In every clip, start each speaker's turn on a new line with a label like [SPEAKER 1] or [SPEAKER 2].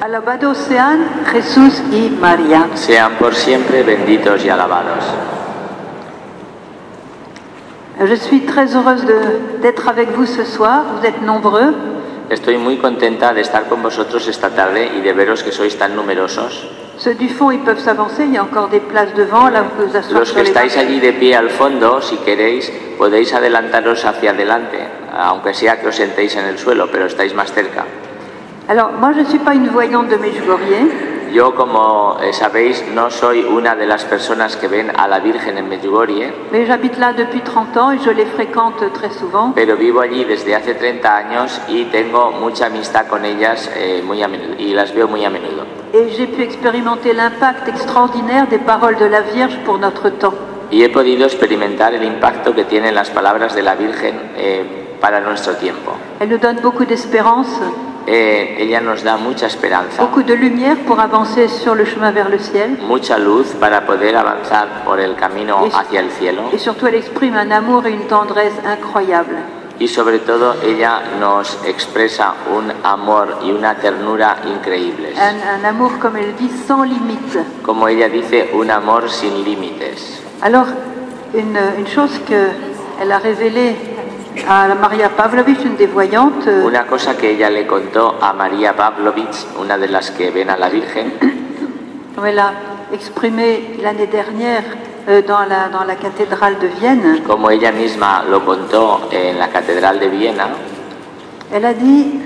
[SPEAKER 1] Alabados sean Jesús y María.
[SPEAKER 2] Sean por siempre benditos y alabados.
[SPEAKER 1] Je suis très heureuse d'être avec vous ce soir. Vous êtes nombreux.
[SPEAKER 2] Estoy muy contenta de estar con vosotros esta tarde y de veros que sois tan numerosos.
[SPEAKER 1] Ceux du fond, ils peuvent s'avancer. Il y a encore des places devant. Là, vous pouvez vous asseoir
[SPEAKER 2] Los
[SPEAKER 1] sur
[SPEAKER 2] que
[SPEAKER 1] les
[SPEAKER 2] estáis
[SPEAKER 1] bancs.
[SPEAKER 2] allí de pie al fondo, si queréis, podéis adelantaros hacia adelante, aunque sea que os sentéis en el suelo, pero estáis más cerca.
[SPEAKER 1] Alors, moi, je ne suis pas une voyante de Medjugorje.
[SPEAKER 2] Yo, como sabéis, no soy una de las personas que ven a la Virgen en Medjugorje,
[SPEAKER 1] Mais j'habite là depuis 30 ans et je les fréquente très souvent.
[SPEAKER 2] pero vivo allí desde hace 30 años y tengo mucha amistad con ellas muy a menudo, y las veo muy a menudo.
[SPEAKER 1] Et j'ai pu expérimenter l'impact extraordinaire des paroles de la Vierge pour notre temps.
[SPEAKER 2] Y he podido experimentar el impacto que tienen las palabras de la Virgen para nuestro tiempo.
[SPEAKER 1] Elle nous donne beaucoup d'espérance,
[SPEAKER 2] Ella nos da mucha esperanza,
[SPEAKER 1] beaucoup de lumière pour avancer sur le chemin vers le ciel.
[SPEAKER 2] mucha luz para poder avanzar por el camino hacia el cielo.
[SPEAKER 1] Et surtout, elle exprime un amour et une tendresse incroyables.
[SPEAKER 2] Y sobre todo ella nos expresa un amor y una ternura increíbles.
[SPEAKER 1] Un amour, comme elle dit, sans limite.
[SPEAKER 2] Como ella dice, un amor sin límites.
[SPEAKER 1] Alors, une chose qu'elle a révélée à Maria Pavlovich, une des voyantes,
[SPEAKER 2] Una cosa que ella le contó a María Pavlovich, una de las que ven a la Virgen,
[SPEAKER 1] comme elle a exprimé l'année dernière dans la cathédrale de Vienne,
[SPEAKER 2] como ella misma lo contó en la Catedral de Viena,
[SPEAKER 1] elle a dit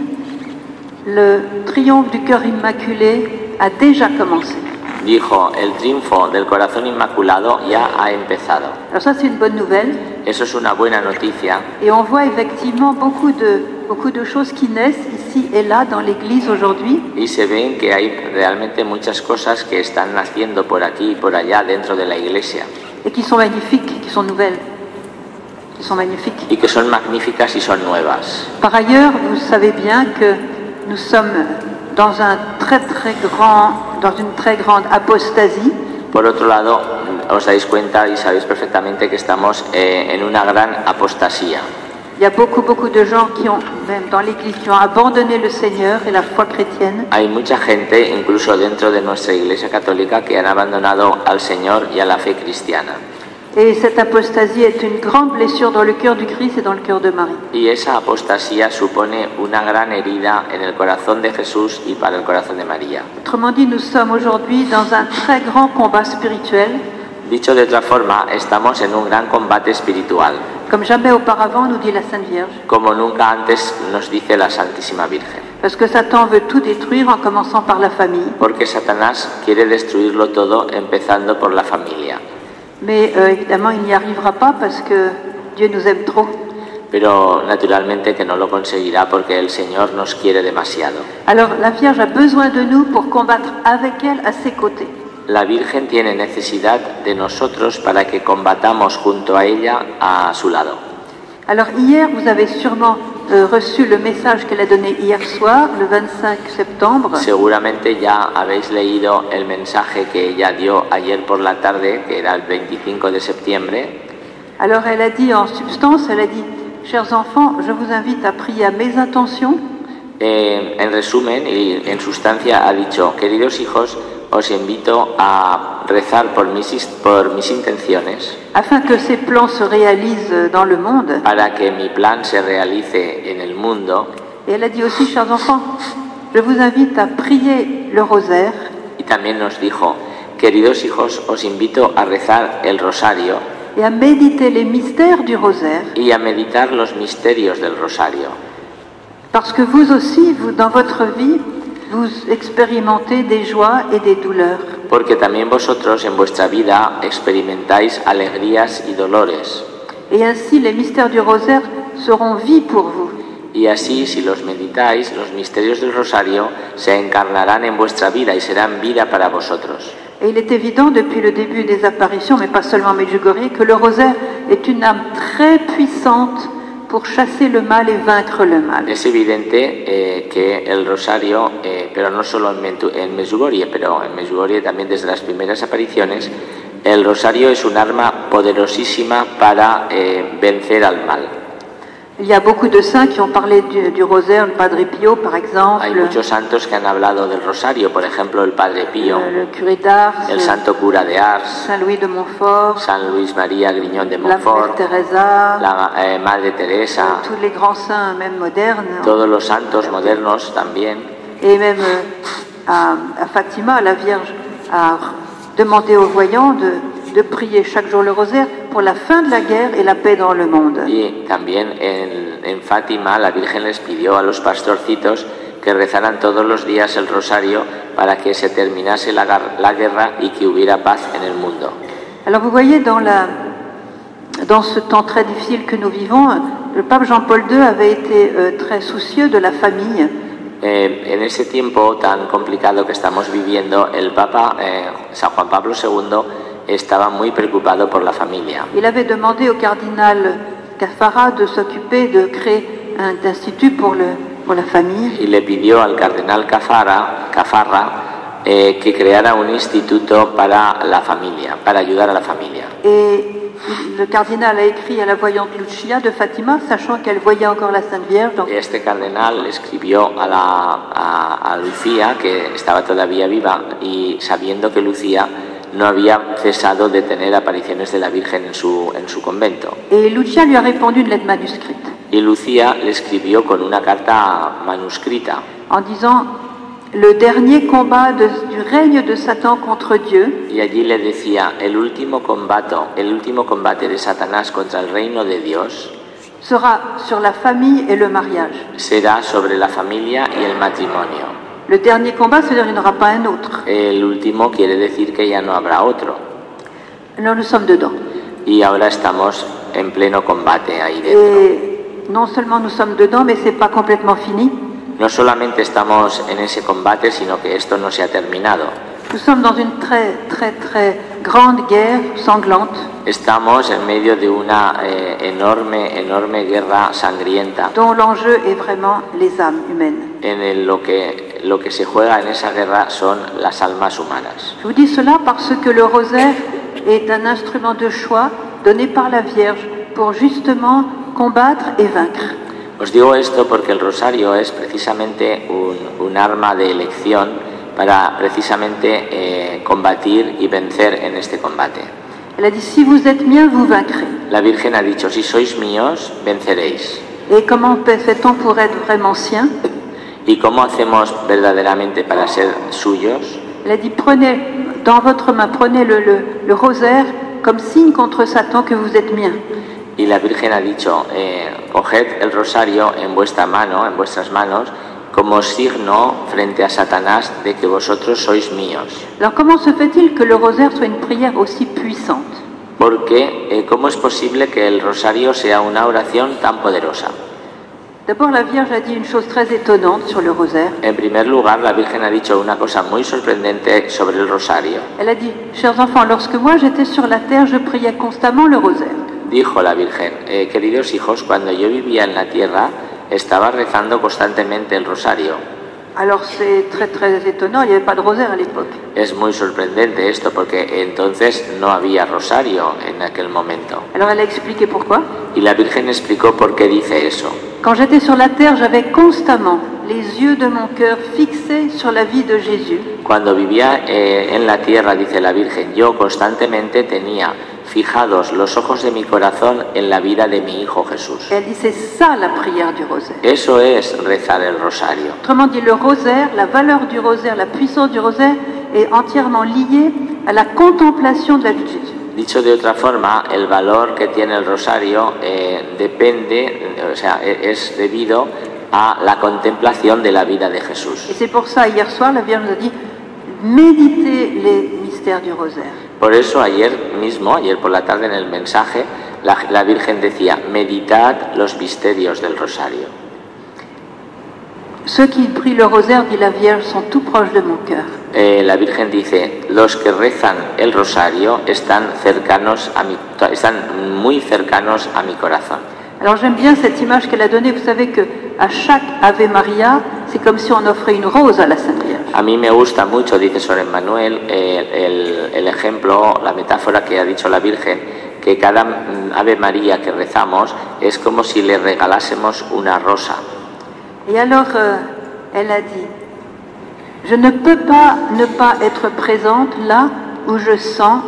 [SPEAKER 1] « Le triomphe du cœur immaculé a déjà commencé ».
[SPEAKER 2] dijo, el triunfo del corazón inmaculado ya ha empezado.
[SPEAKER 1] Alors ça, c'est une bonne nouvelle.
[SPEAKER 2] Eso es una buena noticia.
[SPEAKER 1] Et on voit effectivement beaucoup de choses qui naissent ici et là dans l'Église aujourd'hui.
[SPEAKER 2] Y se ven que hay realmente muchas cosas que están naciendo por aquí y por allá dentro de la Iglesia.
[SPEAKER 1] Et qui sont magnifiques, qui sont nouvelles, qui sont magnifiques.
[SPEAKER 2] Y que son magníficas y son nuevas.
[SPEAKER 1] Par ailleurs, vous savez bien que nous sommes dans une très grande apostasie.
[SPEAKER 2] Por otro lado, os dais cuenta y sabéis perfectamente que estamos en una gran apostasía.
[SPEAKER 1] Il y a beaucoup de gens qui ont, même dans l'Église, qui ont abandonné le Seigneur et la foi chrétienne.
[SPEAKER 2] Hay mucha gente, incluso dentro de nuestra Iglesia Católica, que han abandonado al Señor y a la fe cristiana.
[SPEAKER 1] Et cette apostasie est une grande blessure dans le cœur du Christ et dans le cœur de Marie.
[SPEAKER 2] Y esa apostasía supone una gran herida en el corazón de Jesús y para el corazón de María.
[SPEAKER 1] Autrement dit, nous sommes aujourd'hui dans un très grand combat spirituel.
[SPEAKER 2] Dicho de otra forma, estamos en un gran combate espiritual,
[SPEAKER 1] Comme jamais auparavant, nous dit la Sainte Vierge.
[SPEAKER 2] como nunca antes nos dice la Santísima Virgen.
[SPEAKER 1] Parce que Satan veut tout détruire en commençant par la famille.
[SPEAKER 2] Porque Satanás quiere destruirlo todo, empezando por la familia.
[SPEAKER 1] Mais évidemment, il n'y arrivera pas parce que Dieu nous aime trop.
[SPEAKER 2] Pero naturalmente que no lo conseguirá porque el Señor nos quiere demasiado.
[SPEAKER 1] Alors la Vierge a besoin de nous pour combattre avec elle à ses côtés.
[SPEAKER 2] La Virgen tiene necesidad de nosotros para que combatamos junto a ella a su lado.
[SPEAKER 1] Alors hier, vous avez sûrement reçu le message qu'elle a donné hier soir, le 25 septembre.
[SPEAKER 2] Seguramente ya habéis leído el mensaje que ella dio ayer por la tarde, que era el 25 de septiembre.
[SPEAKER 1] Alors elle a dit en substance, elle a dit « Chers enfants, je vous invite à prier à mes intentions.
[SPEAKER 2] En resumen y en sustancia ha dicho, queridos hijos, os invito a rezar por mis intenciones
[SPEAKER 1] afin que ces plans se réalisent dans le monde. »
[SPEAKER 2] para que mi plan se realice en el mundo.
[SPEAKER 1] Et elle a dit aussi « Chers enfants, je vous invite à prier le rosaire. »
[SPEAKER 2] Y también nos dijo, queridos hijos, os invito a rezar el rosario
[SPEAKER 1] et à méditer les mystères du rosaire,
[SPEAKER 2] y a meditar los misterios del rosario.
[SPEAKER 1] parce que vous aussi, dans votre vie, vous expérimentez des joies et des douleurs.
[SPEAKER 2] Porque también vosotros en vuestra vida experimentáis alegrías y dolores.
[SPEAKER 1] Et ainsi, les mystères du rosaire seront vie pour vous.
[SPEAKER 2] Y así, si los meditáis, los misterios del rosario se encarnarán en vuestra vida y serán vida para vosotros.
[SPEAKER 1] Et il est évident depuis le début des apparitions, mais pas seulement Medjugorje, que le rosaire est une âme très puissante pour chasser le mal et vaincre le mal.
[SPEAKER 2] Es evidente que el rosario, pero no solo en Medjugorje, pero en Medjugorje también desde las primeras apariciones, el rosario es un arma poderosísima para vencer al mal.
[SPEAKER 1] Il y a beaucoup de saints qui ont parlé du rosaire, le Padre Pio par exemple,
[SPEAKER 2] Hay muchos santos que han hablado del rosario, por ejemplo el Padre Pío,
[SPEAKER 1] le curé d'Ars,
[SPEAKER 2] el Santo Cura de Ars,
[SPEAKER 1] Saint Louis de Montfort,
[SPEAKER 2] San Luis María Griñón de
[SPEAKER 1] la Mère
[SPEAKER 2] Montfort,
[SPEAKER 1] Teresa,
[SPEAKER 2] la Madre Teresa,
[SPEAKER 1] tous les grands saints, même modernes.
[SPEAKER 2] todos los santos modernos también.
[SPEAKER 1] Et même à Fatima, la Vierge a demandé aux voyants de prier chaque jour le rosaire pour la fin de la guerre et la paix dans le monde.
[SPEAKER 2] Y también en Fátima la Virgen les pidió a los pastorcitos que rezaran todos los días el rosario para que se terminase la guerra y que hubiera paz en el mundo.
[SPEAKER 1] Alors vous voyez, dans ce temps très difficile que nous vivons, le pape Jean-Paul II avait été très soucieux de la famille.
[SPEAKER 2] En ese tiempo tan complicado que estamos viviendo, el Papa San Juan Pablo II estaba muy preocupado por la familia.
[SPEAKER 1] Il avait demandé au cardinal Caffarra de s'occuper de créer un institut pour la famille.
[SPEAKER 2] Y le pidió al cardenal Caffarra que creara un instituto para la familia, para ayudar a la familia.
[SPEAKER 1] Et le cardinal a écrit à la voyante Lucia de Fatima, sachant qu'elle voyait encore la Sainte Vierge. Donc,
[SPEAKER 2] Este cardenal escribió a Lucía, que estaba todavía viva, y sabiendo que Lucía no había cesado de tener apariciones de la Virgen en su convento.
[SPEAKER 1] et Lucia lui a répondu une lettre manuscrite
[SPEAKER 2] Y Lucía le escribió con una carta manuscrita,
[SPEAKER 1] en disant le dernier combat du règne de Satan contre Dieu
[SPEAKER 2] y allí le decía: el último combate de Satanás contra el reino de Dios
[SPEAKER 1] sera sur la famille et le mariage.
[SPEAKER 2] será sobre la familia y el matrimonio.
[SPEAKER 1] Le dernier combat, c'est-à-dire qu'il n'y aura pas un autre.
[SPEAKER 2] El último quiere decir que ya no habrá otro.
[SPEAKER 1] Alors nous sommes dedans.
[SPEAKER 2] Y ahora estamos en pleno combate ahí dentro.
[SPEAKER 1] Et non seulement nous sommes dedans, mais c'est pas complètement fini.
[SPEAKER 2] No solamente estamos en ese combate, sino que esto no se ha terminado.
[SPEAKER 1] Nous sommes dans une très grande guerre sanglante
[SPEAKER 2] Estamos en medio de una enorme guerra sangrienta,
[SPEAKER 1] dont l'enjeu est vraiment les âmes humaines.
[SPEAKER 2] lo que se juega en esa guerra son las almas humanas.
[SPEAKER 1] Je vous dis cela parce que le rosaire est un instrument de choix donné par la Vierge pour justement combattre et vaincre.
[SPEAKER 2] Os digo esto porque el rosario es precisamente un arma de elección para precisamente combatir y vencer en este combate.
[SPEAKER 1] Elle a dit si vous êtes miens, vous vaincrez.
[SPEAKER 2] La Virgen ha dicho: si sois míos, venceréis.
[SPEAKER 1] Et comment fait-on pour être vraiment sien?
[SPEAKER 2] ¿Y cómo hacemos verdaderamente para ser suyos?
[SPEAKER 1] Elle a dit prenez dans votre main, prenez le rosaire comme signe contre Satan que vous êtes mien.
[SPEAKER 2] Y la Virgen ha dicho: coged el rosario en vuestras manos, como signo frente a Satanás de que vosotros sois míos.
[SPEAKER 1] Alors comment se fait-il que le rosaire soit une prière aussi puissante?
[SPEAKER 2] Porque, ¿cómo es posible que el rosario sea una oración tan poderosa?
[SPEAKER 1] D'abord, la Vierge a dit une chose très étonnante sur le rosaire.
[SPEAKER 2] En primer lugar, la Virgen ha dicho una cosa muy sorprendente sobre el rosario.
[SPEAKER 1] Elle a dit, chers enfants, lorsque moi j'étais sur la terre, je priais constamment le rosaire.
[SPEAKER 2] Dijo la Virgen: queridos hijos, cuando yo vivía en la tierra, estaba rezando constantemente el rosario.
[SPEAKER 1] Alors c'est très étonnant, il n'y avait pas de rosaire à l'époque.
[SPEAKER 2] Es muy sorprendente esto porque entonces no había rosario en aquel momento.
[SPEAKER 1] Alors elle a expliqué pourquoi.
[SPEAKER 2] Y la Virgen explicó por qué dice eso.
[SPEAKER 1] Quand j'étais sur la terre, j'avais constamment les yeux de mon cœur fixés sur la vie de Jésus.
[SPEAKER 2] Cuando vivía en la tierra, dice la Virgen, yo constantemente tenía fijados los ojos de mi corazón en la vida de mi Hijo Jesús.
[SPEAKER 1] Et elle dit, c'est ça la prière du rosaire.
[SPEAKER 2] Eso es rezar el rosario.
[SPEAKER 1] Autrement dit, le rosaire, la valeur du rosaire, la puissance du rosaire est entièrement liée à la contemplation de la vie de Jésus.
[SPEAKER 2] Dicho de otra forma, el valor que tiene el rosario es debido a la contemplación de la vida de Jesús.
[SPEAKER 1] Et c'est pour ça, hier soir, la Vierge nous a dit, méditez les mystères du rosaire.
[SPEAKER 2] Por eso ayer por la tarde en el mensaje, la Virgen decía: meditad los misterios del rosario.
[SPEAKER 1] Ceux qui prient le rosaire, dit la Vierge, sont tout proches de mon cœur.
[SPEAKER 2] La Virgen dice: los que rezan el rosario están muy cercanos a mi corazón.
[SPEAKER 1] Alors j'aime bien cette image qu'elle a donnée. Vous savez que à chaque Ave Maria, c'est comme si on offrait une rose à la Sainte Vierge.
[SPEAKER 2] A mí me gusta mucho, dice Sor Emmanuel, el ejemplo, la metáfora que ha dicho la Virgen, que cada Ave María que rezamos es como si le regalásemos una rosa.
[SPEAKER 1] Et alors, elle a dit, je ne peux pas ne pas être présente là où je sens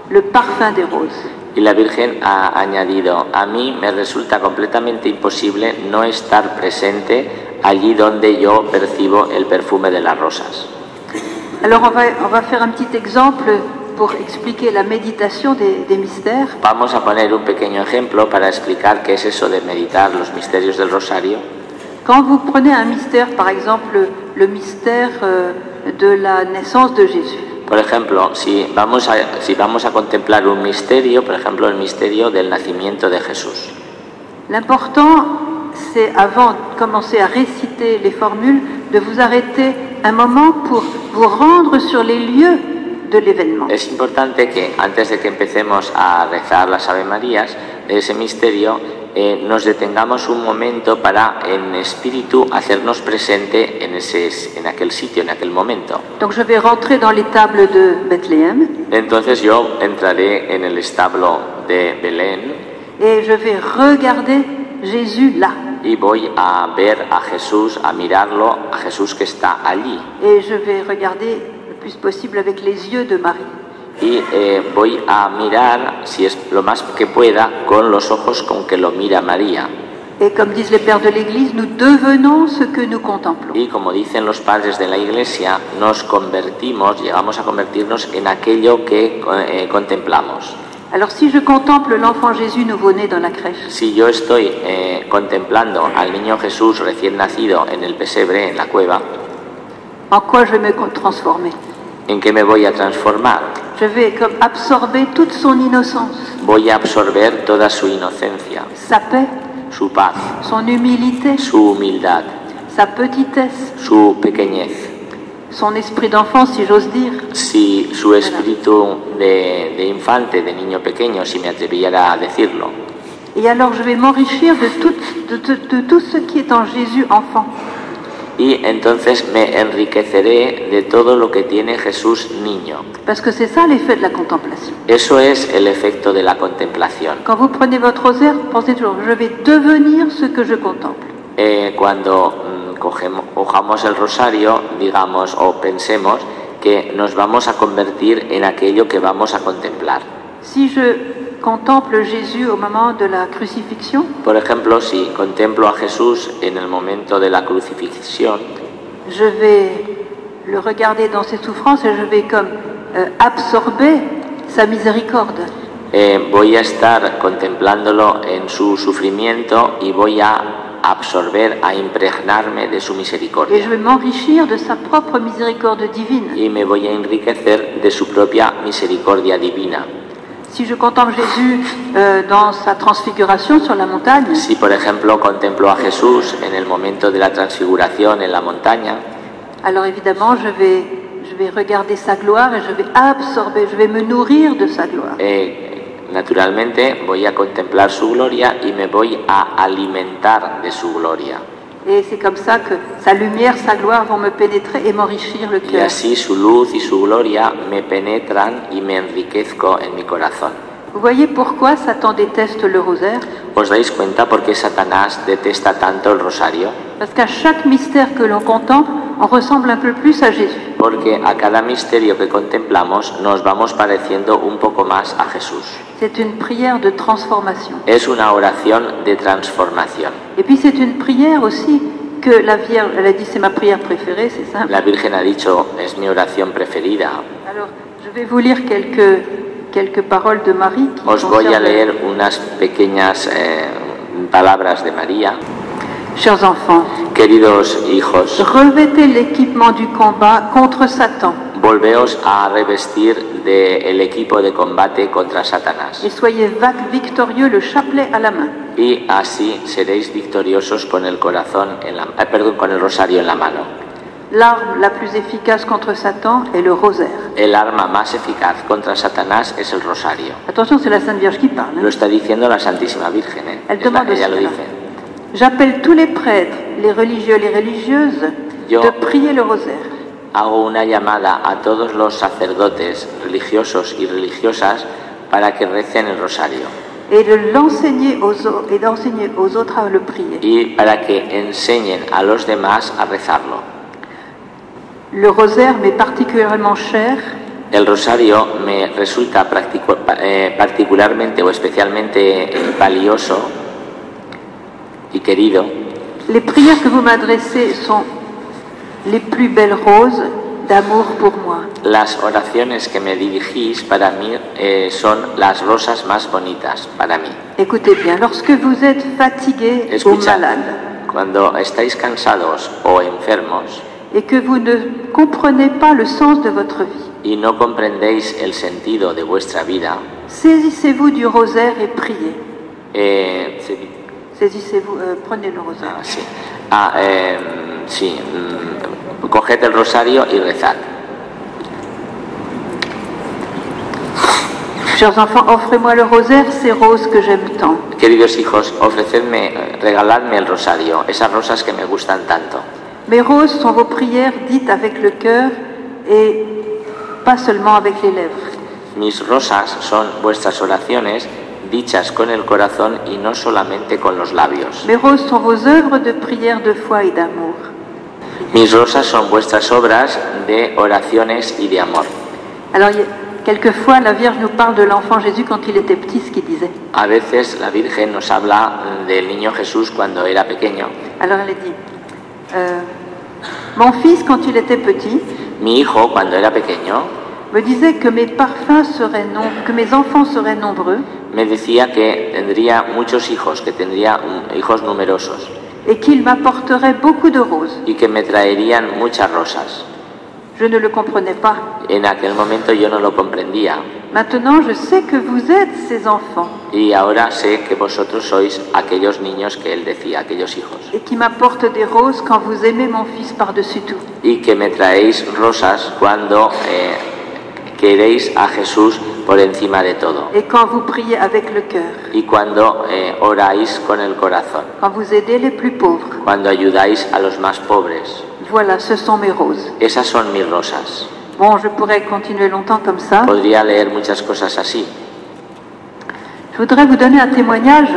[SPEAKER 1] le parfum des roses.
[SPEAKER 2] Y la Virgen ha añadido, a mí me resulta completamente imposible no estar presente allí donde yo percibo el perfume de las rosas.
[SPEAKER 1] Alors on va faire un petit exemple pour expliquer la méditation des mystères.
[SPEAKER 2] Vamos a poner un pequeño ejemplo para explicar qué es eso de meditar los misterios del rosario.
[SPEAKER 1] Quand vous prenez un mystère, par exemple le mystère de la naissance de Jésus.
[SPEAKER 2] Por ejemplo, si vamos a contemplar un misterio, por ejemplo el misterio del nacimiento de Jesús.
[SPEAKER 1] L'important, c'est avant de commencer à réciter les formules, de vous arrêter un moment pour vous rendre sur les lieux de l'événement.
[SPEAKER 2] Es importante que antes de que empecemos a rezar las Ave Marías de ese misterio, nos detengamos un momento para en espíritu hacernos presente en aquel sitio, en aquel momento.
[SPEAKER 1] Donc je vais rentrer dans l'étable de Bethléem.
[SPEAKER 2] Entonces yo entraré en el establo de Belén.
[SPEAKER 1] Et je vais regarder Jésus là.
[SPEAKER 2] Y voy a ver a Jesús, a mirarlo, a Jesús que está allí.
[SPEAKER 1] Et je vais regarder le plus possible avec les yeux de Marie.
[SPEAKER 2] Y voy a mirar, si es lo más que pueda, con los ojos con que lo mira María.
[SPEAKER 1] Et comme disent les pères de l'Église, nous devenons ce que nous contemplons.
[SPEAKER 2] Y como dicen los padres de la Iglesia, nos convertimos, llegamos a convertirnos en aquello que contemplamos.
[SPEAKER 1] Alors si je contemple l'enfant Jésus nouveau-né dans la crèche,
[SPEAKER 2] Si yo estoy contemplando al niño Jesús recién nacido en el pesebre, en la cueva,
[SPEAKER 1] en quoi je vais me transformer?
[SPEAKER 2] ¿en qué me voy a transformar?
[SPEAKER 1] Je vais comme absorber toute son innocence,
[SPEAKER 2] Voy a absorber toda su inocencia,
[SPEAKER 1] sa paix,
[SPEAKER 2] su paz,
[SPEAKER 1] son humilité,
[SPEAKER 2] su humildad,
[SPEAKER 1] sa petitesse,
[SPEAKER 2] su pequeñez,
[SPEAKER 1] son esprit d'enfant, si j'ose dire.
[SPEAKER 2] si su espíritu de infante, de niño pequeño, si me atreviera a decirlo.
[SPEAKER 1] Et alors je vais m'enrichir de tout ce qui est en Jésus enfant.
[SPEAKER 2] Y entonces me enriqueceré de todo lo que tiene Jesús niño.
[SPEAKER 1] Parce que c'est ça l'effet de la contemplation.
[SPEAKER 2] Eso es el efecto de la contemplación.
[SPEAKER 1] Quand vous prenez votre rosaire, pensez toujours, je vais devenir ce que je contemple.
[SPEAKER 2] Cuando cojamos el rosario, digamos o pensemos que nos vamos a convertir en aquello que vamos a contemplar.
[SPEAKER 1] Si je contemple Jésus au moment de la crucifixion,
[SPEAKER 2] Por ejemplo, si contemplo a Jesús en el momento de la crucifixión,
[SPEAKER 1] je vais le regarder dans ses souffrances et je vais comme absorber sa miséricorde.
[SPEAKER 2] voy a estar contemplándolo en su sufrimiento y voy a absorber, a impregnarme de su
[SPEAKER 1] Et
[SPEAKER 2] misericordia.
[SPEAKER 1] je vais m'enrichir de sa propre miséricorde divine.
[SPEAKER 2] Y me voy a enriquecer de su propia misericordia divina.
[SPEAKER 1] Si je contemple Jésus dans sa transfiguration sur la montagne,
[SPEAKER 2] Si, por ejemplo, contemplo a Jesús en el momento de la transfiguración en la montaña,
[SPEAKER 1] alors évidemment je vais regarder sa gloire et je vais absorber, je vais me nourrir de sa gloire.
[SPEAKER 2] naturalmente voy a contemplar su gloria y me voy a alimentar de su gloria.
[SPEAKER 1] Et c'est comme ça que sa lumière, sa gloire vont me pénétrer et m'enrichir le
[SPEAKER 2] Y
[SPEAKER 1] cœur.
[SPEAKER 2] así su luz y su gloria me penetran y me enriquezco en mi corazón.
[SPEAKER 1] Vous voyez pourquoi Satan déteste le rosaire?
[SPEAKER 2] ¿Os dais cuenta por qué Satanás detesta tanto el rosario?
[SPEAKER 1] Parce qu'à chaque mystère que l'on contemple, on ressemble un peu plus à Jésus.
[SPEAKER 2] Porque a cada misterio que contemplamos nos vamos pareciendo un poco más a Jesús.
[SPEAKER 1] C'est une prière de transformation.
[SPEAKER 2] Es una oración de transformación.
[SPEAKER 1] Et puis c'est une prière aussi que la Vierge, elle a dit c'est ma prière préférée, c'est simple.
[SPEAKER 2] La Virgen ha dicho, es mi oración preferida.
[SPEAKER 1] Alors, je vais vous lire quelques paroles de Marie qui
[SPEAKER 2] Os voy a
[SPEAKER 1] concernent-
[SPEAKER 2] leer unas pequeñas palabras de María.
[SPEAKER 1] Chers enfants,
[SPEAKER 2] Queridos hijos,
[SPEAKER 1] revêtez l'équipement du combat contre Satan
[SPEAKER 2] volveos a revestir del equipo de combate contra Satanás.
[SPEAKER 1] et soyez victorieux le chapelet à la main.
[SPEAKER 2] Y así seréis victoriosos con el corazón con el rosario en la mano.
[SPEAKER 1] L'arme la plus efficace contre Satan est le rosaire.
[SPEAKER 2] El arma más eficaz contra Satanás es el rosario.
[SPEAKER 1] Attention, c'est la Sainte Vierge qui parle.
[SPEAKER 2] Lo está diciendo la Santísima Virgen. Ella lo dice.
[SPEAKER 1] J'appelle tous les prêtres, les religieux et les religieuses,
[SPEAKER 2] Yo-
[SPEAKER 1] de prier le rosaire.
[SPEAKER 2] Hago una llamada a todos los sacerdotes religiosos y religiosas para que recen el rosario.
[SPEAKER 1] Et de l'enseigner et d'enseigner aux autres à le prier.
[SPEAKER 2] Y para que enseñen a los demás a rezarlo.
[SPEAKER 1] Le rosaire m'est particulièrement cher.
[SPEAKER 2] El rosario me resulta particularmente o especialmente valioso y querido.
[SPEAKER 1] Les prières que vous m'adressez sont les plus belles roses d'amour pour moi.
[SPEAKER 2] Las oraciones que me dirigís para mí son las rosas más bonitas para mí.
[SPEAKER 1] Écoutez bien, lorsque vous êtes fatigué ou malade,
[SPEAKER 2] cuando estáis cansados o enfermos,
[SPEAKER 1] et que vous ne comprenez pas le sens de votre vie,
[SPEAKER 2] y no comprendéis el sentido de vuestra vida,
[SPEAKER 1] saisissez-vous du rosaire et priez. Saisissez-vous, prenez le rosaire.
[SPEAKER 2] Coged el rosario y rezad.
[SPEAKER 1] Chers enfants, offrez-moi le rosaire, ces roses que j'aime tant.
[SPEAKER 2] Queridos hijos, regaladme el rosario, esas rosas que me gustan tanto.
[SPEAKER 1] Mes roses sont vos prières dites avec le cœur et pas seulement avec les lèvres.
[SPEAKER 2] Mis rosas son vuestras oraciones dichas con el corazón y no solamente con los labios.
[SPEAKER 1] Mes roses sont vos œuvres de prière, de foi et d'amour.
[SPEAKER 2] Mis rosas son vuestras obras de oraciones y de amor.
[SPEAKER 1] Alors, quelquefois, la Vierge nous parle de l'enfant Jésus quand il était petit, ce qu'il disait.
[SPEAKER 2] A veces la Virgen nos habla del niño Jesús cuando era pequeño.
[SPEAKER 1] Alors elle dit, mon fils, quand il était petit,
[SPEAKER 2] mi hijo, cuando era pequeño,
[SPEAKER 1] me disait que mes enfants seraient nombreux.
[SPEAKER 2] Me decía que tendría muchos hijos, que tendría hijos numerosos.
[SPEAKER 1] Et qu'il m'apporterait beaucoup de roses.
[SPEAKER 2] Y que me traerían muchas rosas.
[SPEAKER 1] Je ne le comprenais pas.
[SPEAKER 2] En aquel momento yo no lo comprendía.
[SPEAKER 1] Maintenant, je sais que vous êtes ces enfants.
[SPEAKER 2] Y ahora sé que vosotros sois aquellos niños que él decía, aquellos hijos.
[SPEAKER 1] Et qui m'apportent des roses quand vous aimez mon fils par-dessus tout.
[SPEAKER 2] Y que me traéis rosas cuando queréis a Jesús por encima de todo.
[SPEAKER 1] Et quand vous priez avec le cœur.
[SPEAKER 2] Y cuando oráis con el corazón.
[SPEAKER 1] Quand vous aidez les plus pauvres.
[SPEAKER 2] Cuando ayudáis a los más pobres.
[SPEAKER 1] Voilà, ce sont mes roses.
[SPEAKER 2] Esas son mis rosas.
[SPEAKER 1] Bon, je pourrais continuer longtemps comme ça.
[SPEAKER 2] Podría leer muchas cosas así.
[SPEAKER 1] Je voudrais vous donner un témoignage.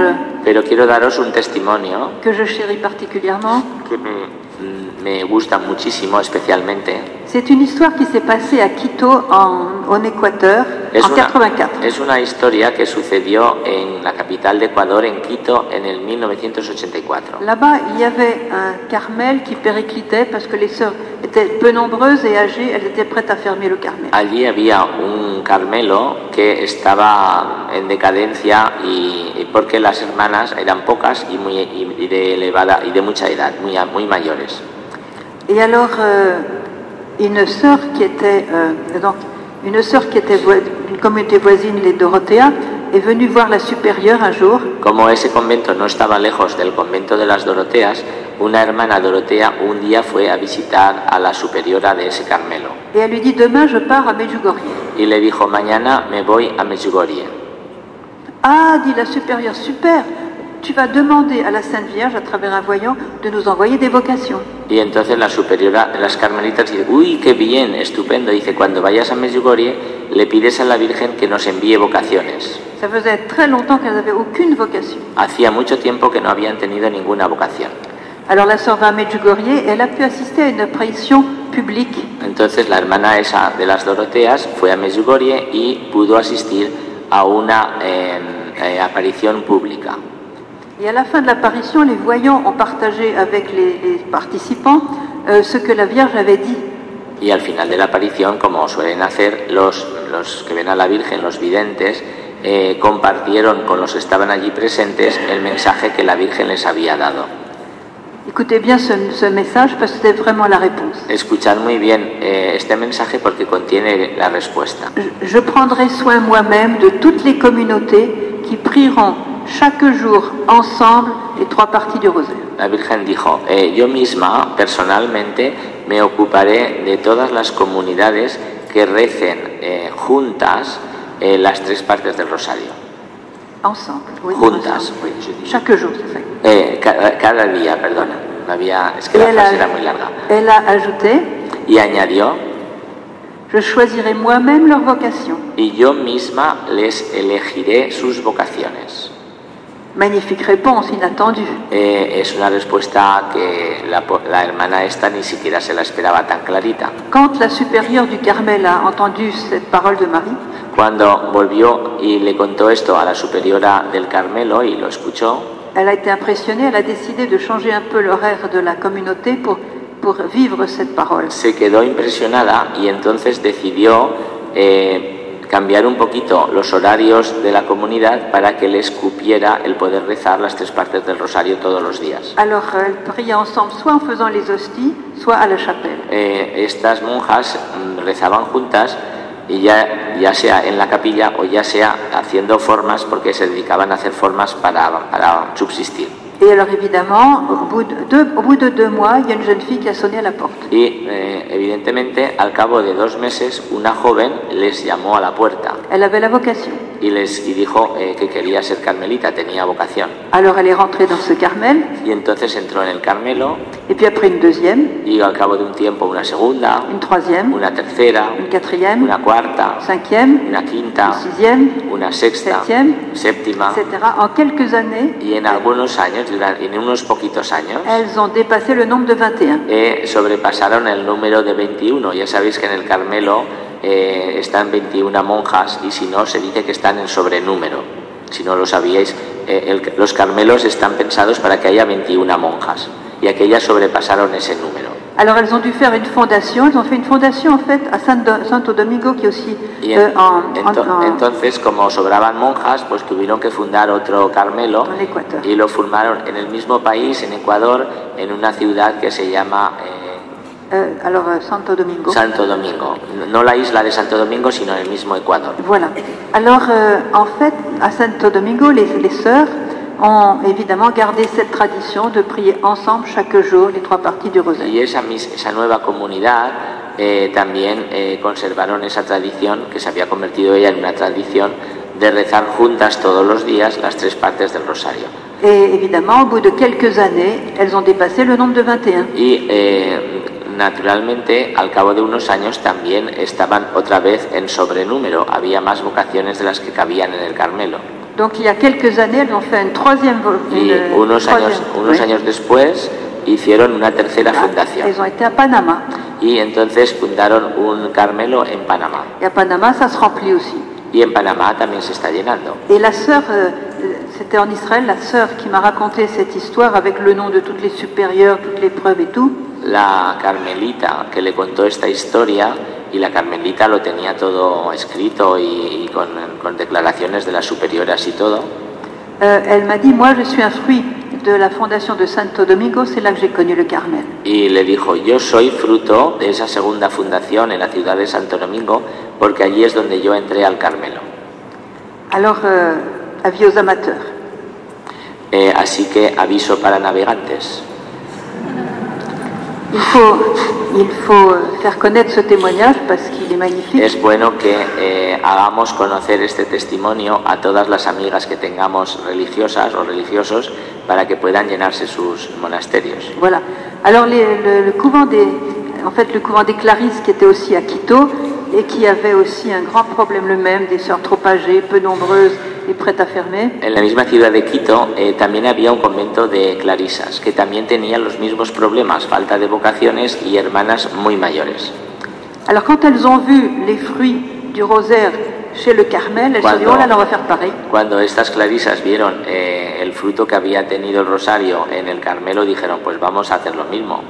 [SPEAKER 2] Pero quiero daros un testimonio
[SPEAKER 1] que je chéris particulièrement.
[SPEAKER 2] Que me gusta muchísimo, especialmente.
[SPEAKER 1] C'est une histoire qui s'est passée à Quito, en Équateur, en 84.
[SPEAKER 2] Es una historia que sucedió en la capital de Ecuador, en Quito, en el 1984.
[SPEAKER 1] Là-bas, il y avait un Carmel qui périclitait parce que les sœurs étaient peu nombreuses et âgées, elles étaient prêtes à fermer le Carmel.
[SPEAKER 2] Allí había un Carmelo que estaba en decadencia y porque las hermanas eran pocas y de elevada y de mucha edad, muy mayores.
[SPEAKER 1] Et alors, une sœur qui était d'une communauté voisine, les Dorothea, est venue voir la supérieure un jour.
[SPEAKER 2] Como ese convento no estaba lejos del convento de las Doroteas, una hermana Dorotea un día fue a visitar a la superiora de ese Carmelo.
[SPEAKER 1] Et elle lui dit, demain je pars à Medjugorje.
[SPEAKER 2] Y le dijo, mañana me voy a Medjugorje.
[SPEAKER 1] Ah, dit la supérieure, super. Tu vas demander à la Sainte Vierge, à travers un voyant, de nous envoyer des vocations.
[SPEAKER 2] Y entonces la superiora de las carmelitas dice, uy, qué bien, estupendo. Dice, cuando vayas a Medjugorje, le pides a la Virgen que nos envíe vocaciones.
[SPEAKER 1] Ça faisait très longtemps qu'elles n'avaient aucune vocation.
[SPEAKER 2] Hacía mucho tiempo que no habían tenido ninguna vocación.
[SPEAKER 1] Alors la sœur va à Medjugorje et elle a pu assister à une apparition publique.
[SPEAKER 2] Entonces la hermana esa de las Doroteas fue a Medjugorje y pudo asistir a una aparición pública.
[SPEAKER 1] Et à la fin de l'apparition, les voyants ont partagé avec les participants ce que la Vierge avait dit.
[SPEAKER 2] Y al final de la aparición, como suelen hacer los que ven a la Virgen, los videntes, compartieron con los que estaban allí presentes el mensaje que la Virgen les había dado.
[SPEAKER 1] Écoutez bien ce message parce que c'est vraiment la réponse.
[SPEAKER 2] Escuchad muy bien este mensaje porque contiene la respuesta.
[SPEAKER 1] Je prendrai soin moi-même de toutes les communautés qui prieront chaque jour ensemble les 3 parties du rosaire.
[SPEAKER 2] La Virgen dijo, yo misma personalmente me ocuparé de todas las comunidades que recen juntas las 3 partes del rosario.
[SPEAKER 1] Ensemble, oui.
[SPEAKER 2] Juntas.
[SPEAKER 1] Ensemble, oui. Chaque jour, c'est ça.
[SPEAKER 2] Cada día, perdona. Es que la frase era muy larga.
[SPEAKER 1] Elle a ajouté,
[SPEAKER 2] y añadió,
[SPEAKER 1] Je choisirai moi-même leur vocation.
[SPEAKER 2] y yo misma les elegiré sus vocaciones.
[SPEAKER 1] Magnifique réponse, inattendue.
[SPEAKER 2] Es una respuesta que la hermana esta ni siquiera se la esperaba tan clarita.
[SPEAKER 1] Quand la supérieure du Carmel a entendu cette parole de Marie,
[SPEAKER 2] Cuando volvió y le contó esto a la superiora del Carmelo y lo escuchó,
[SPEAKER 1] elle a été impressionnée, elle a décidé de changer un peu l'horaire de la communauté pour vivre cette parole.
[SPEAKER 2] se quedó impresionada y entonces decidió cambiar un poquito los horarios de la comunidad para que les cupiera el poder rezar las 3 partes del rosario todos los días.
[SPEAKER 1] Alors, elles priaient ensemble, soit en faisant les hosties, soit à la chapelle.
[SPEAKER 2] Estas monjas rezaban juntas y ya sea en la capilla o ya sea haciendo formas, porque se dedicaban a hacer formas para subsistir.
[SPEAKER 1] Et alors, évidemment, au bout de 2 mois, il y a une jeune fille qui a sonné à la porte.
[SPEAKER 2] Y evidentemente al cabo de 2 meses una joven les llamó a la puerta
[SPEAKER 1] Elle avait la vocation.
[SPEAKER 2] y dijo que quería ser carmelita, tenía vocación.
[SPEAKER 1] Alors, elle est rentrée dans ce Carmel,
[SPEAKER 2] Y entonces entró en el Carmelo
[SPEAKER 1] et puis après une deuxième,
[SPEAKER 2] y al cabo de un tiempo una segunda,
[SPEAKER 1] une troisième,
[SPEAKER 2] una tercera,
[SPEAKER 1] une quatrième,
[SPEAKER 2] una cuarta,
[SPEAKER 1] cinquième,
[SPEAKER 2] una
[SPEAKER 1] une
[SPEAKER 2] quinta,
[SPEAKER 1] sixième,
[SPEAKER 2] una sexta,
[SPEAKER 1] septième,
[SPEAKER 2] séptima.
[SPEAKER 1] etc. En quelques années,
[SPEAKER 2] Y en algunos años, en unos poquitos años,
[SPEAKER 1] elles ont dépassé le nombre de 21.
[SPEAKER 2] sobrepasaron el número de 21. Ya sabéis que en el Carmelo están 21 monjas y si no, se dice que están en sobrenúmero. Si no lo sabíais, los Carmelos están pensados para que haya 21 monjas y aquellas sobrepasaron ese número.
[SPEAKER 1] Alors elles ont dû faire une fondation, elles ont fait une fondation en fait à Santo Domingo qui est aussi
[SPEAKER 2] Y entonces, como sobraban monjas, pues tuvieron que fundar otro Carmelo
[SPEAKER 1] en Équateur.
[SPEAKER 2] y lo formaron en el mismo país, en Ecuador, en una ciudad que se llama
[SPEAKER 1] Santo Domingo.
[SPEAKER 2] Santo Domingo. No la isla de Santo Domingo, sino el mismo Ecuador.
[SPEAKER 1] Voilà. Alors en fait, à Santo Domingo, les sœurs ont évidemment gardé cette tradition de prier ensemble chaque jour les 3 parties du rosaire.
[SPEAKER 2] Y esa nueva comunidad también conservaron esa tradición, que se había convertido ella en una tradición de rezar juntas todos los días las 3 partes del rosario.
[SPEAKER 1] Et évidemment, au bout de quelques années, elles ont dépassé le nombre de 21.
[SPEAKER 2] Y naturalmente, al cabo de unos años también estaban otra vez en sobrenúmero. Había más vocaciones de las que cabían en el Carmelo.
[SPEAKER 1] Donc il y a quelques années, elles ont fait une troisième.
[SPEAKER 2] Y unos años después hicieron una tercera fundación.
[SPEAKER 1] Elles ont été à Panama.
[SPEAKER 2] Y entonces fundaron un Carmelo en Panamá.
[SPEAKER 1] Et à Panama, ça se remplit aussi.
[SPEAKER 2] Y en Panamá también se está llenando.
[SPEAKER 1] Et la sœur, c'était en Israël, la sœur qui m'a raconté cette histoire avec le nom de toutes les supérieures, toutes les preuves et tout.
[SPEAKER 2] La carmelita que le contó esta historia, y la carmelita lo tenía todo escrito y con declaraciones de las superioras y todo.
[SPEAKER 1] Elle m'a dit, moi je suis un fruit de la fondation de Santo Domingo, c'est là que j'ai connu le Carmel.
[SPEAKER 2] Y le dijo, yo soy fruto de esa segunda fundación en la ciudad de Santo Domingo, porque allí es donde yo entré al Carmelo.
[SPEAKER 1] Alors, avis aux amateurs.
[SPEAKER 2] Así que aviso para navegantes.
[SPEAKER 1] Il faut faire connaître ce témoignage parce qu'il est magnifique.
[SPEAKER 2] Es bueno que hagamos conocer este testimonio a todas las amigas que tengamos religiosas o religiosos para que puedan llenarse sus monasterios.
[SPEAKER 1] Voilà. Alors le couvent le couvent des Clarisses qui était aussi à Quito et qui avait aussi un grand problème le même, des sœurs trop âgées, peu nombreuses et prêtes à fermer.
[SPEAKER 2] En la misma ciudad de Quito también había un convento de clarisas que también tenían los mismos problemas, falta de vocaciones y hermanas muy mayores.
[SPEAKER 1] Alors quand elles ont vu les fruits du rosaire chez le Carmel, elles se sont dit, oh là, on va faire pareil.
[SPEAKER 2] Cuando estas clarisas vieron el fruto que había tenido el rosario en el Carmelo, dijeron, pues vamos a hacer lo mismo.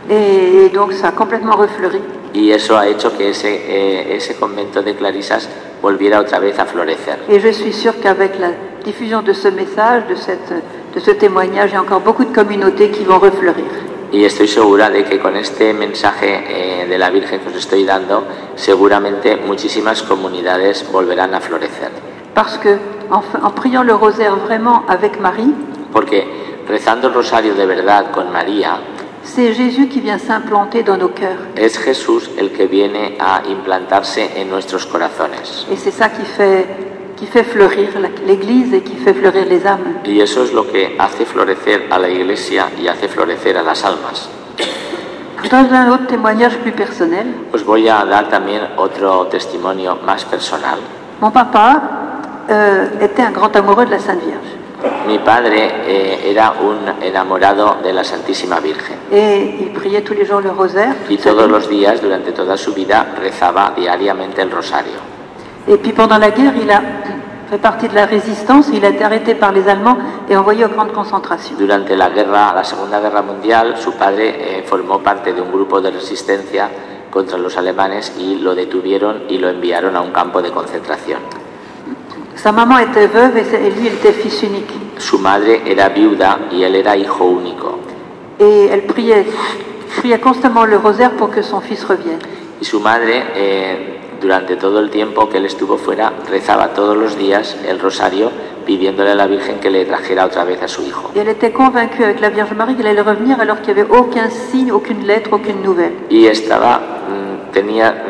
[SPEAKER 1] Et donc ça a complètement refleuri.
[SPEAKER 2] Y eso ha hecho que ese convento de clarisas volviera otra vez a florecer.
[SPEAKER 1] Et je suis sûre qu'avec la diffusion de ce message, de ce témoignage, il y a encore beaucoup de communautés qui vont refleurir.
[SPEAKER 2] Y estoy segura de que con este mensaje de la Virgen que os estoy dando, seguramente muchísimas comunidades volverán a florecer.
[SPEAKER 1] Parce que en priant le rosaire vraiment avec Marie,
[SPEAKER 2] porque rezando el rosario de verdad con María,
[SPEAKER 1] c'est Jésus qui vient s'implanter dans nos cœurs.
[SPEAKER 2] Es Jesús el que viene a implantarse en nuestros corazones.
[SPEAKER 1] Et c'est ça qui fait fleurir l'Église et qui fait fleurir les âmes.
[SPEAKER 2] Y eso es lo que hace florecer a la Iglesia y hace florecer a las almas.
[SPEAKER 1] Je donne un autre témoignage plus personnel.
[SPEAKER 2] Os voy a dar también otro testimonio más personal.
[SPEAKER 1] Mon papa était un grand amoureux de la Sainte Vierge.
[SPEAKER 2] Mi padre era un enamorado de la Santísima Virgen.
[SPEAKER 1] Et il priait tous les jours le rosaire.
[SPEAKER 2] Y todos los días, durante toda su vida, rezaba diariamente el rosario.
[SPEAKER 1] Et puis pendant la guerre, il a fait partie de la résistance. Il a été arrêté par les Allemands et envoyé aux grandes concentrations.
[SPEAKER 2] Durante la Segunda Guerra Mundial, su padre formó parte de un grupo de resistencia contra los alemanes y lo detuvieron y lo enviaron a un campo de concentración.
[SPEAKER 1] Sa maman était veuve et lui, il était fils unique.
[SPEAKER 2] Su madre era viuda y él era hijo único.
[SPEAKER 1] Et elle priait constamment le rosaire pour que son fils revienne.
[SPEAKER 2] Y su madre, durante todo el tiempo que él estuvo fuera, rezaba todos los días el rosario pidiéndole a la Virgen que le trajera otra vez a su hijo.
[SPEAKER 1] Et elle était convaincue avec la Vierge Marie qu'il allait revenir alors qu'il n'y avait aucun signe, aucune lettre, aucune nouvelle.
[SPEAKER 2] Y tenía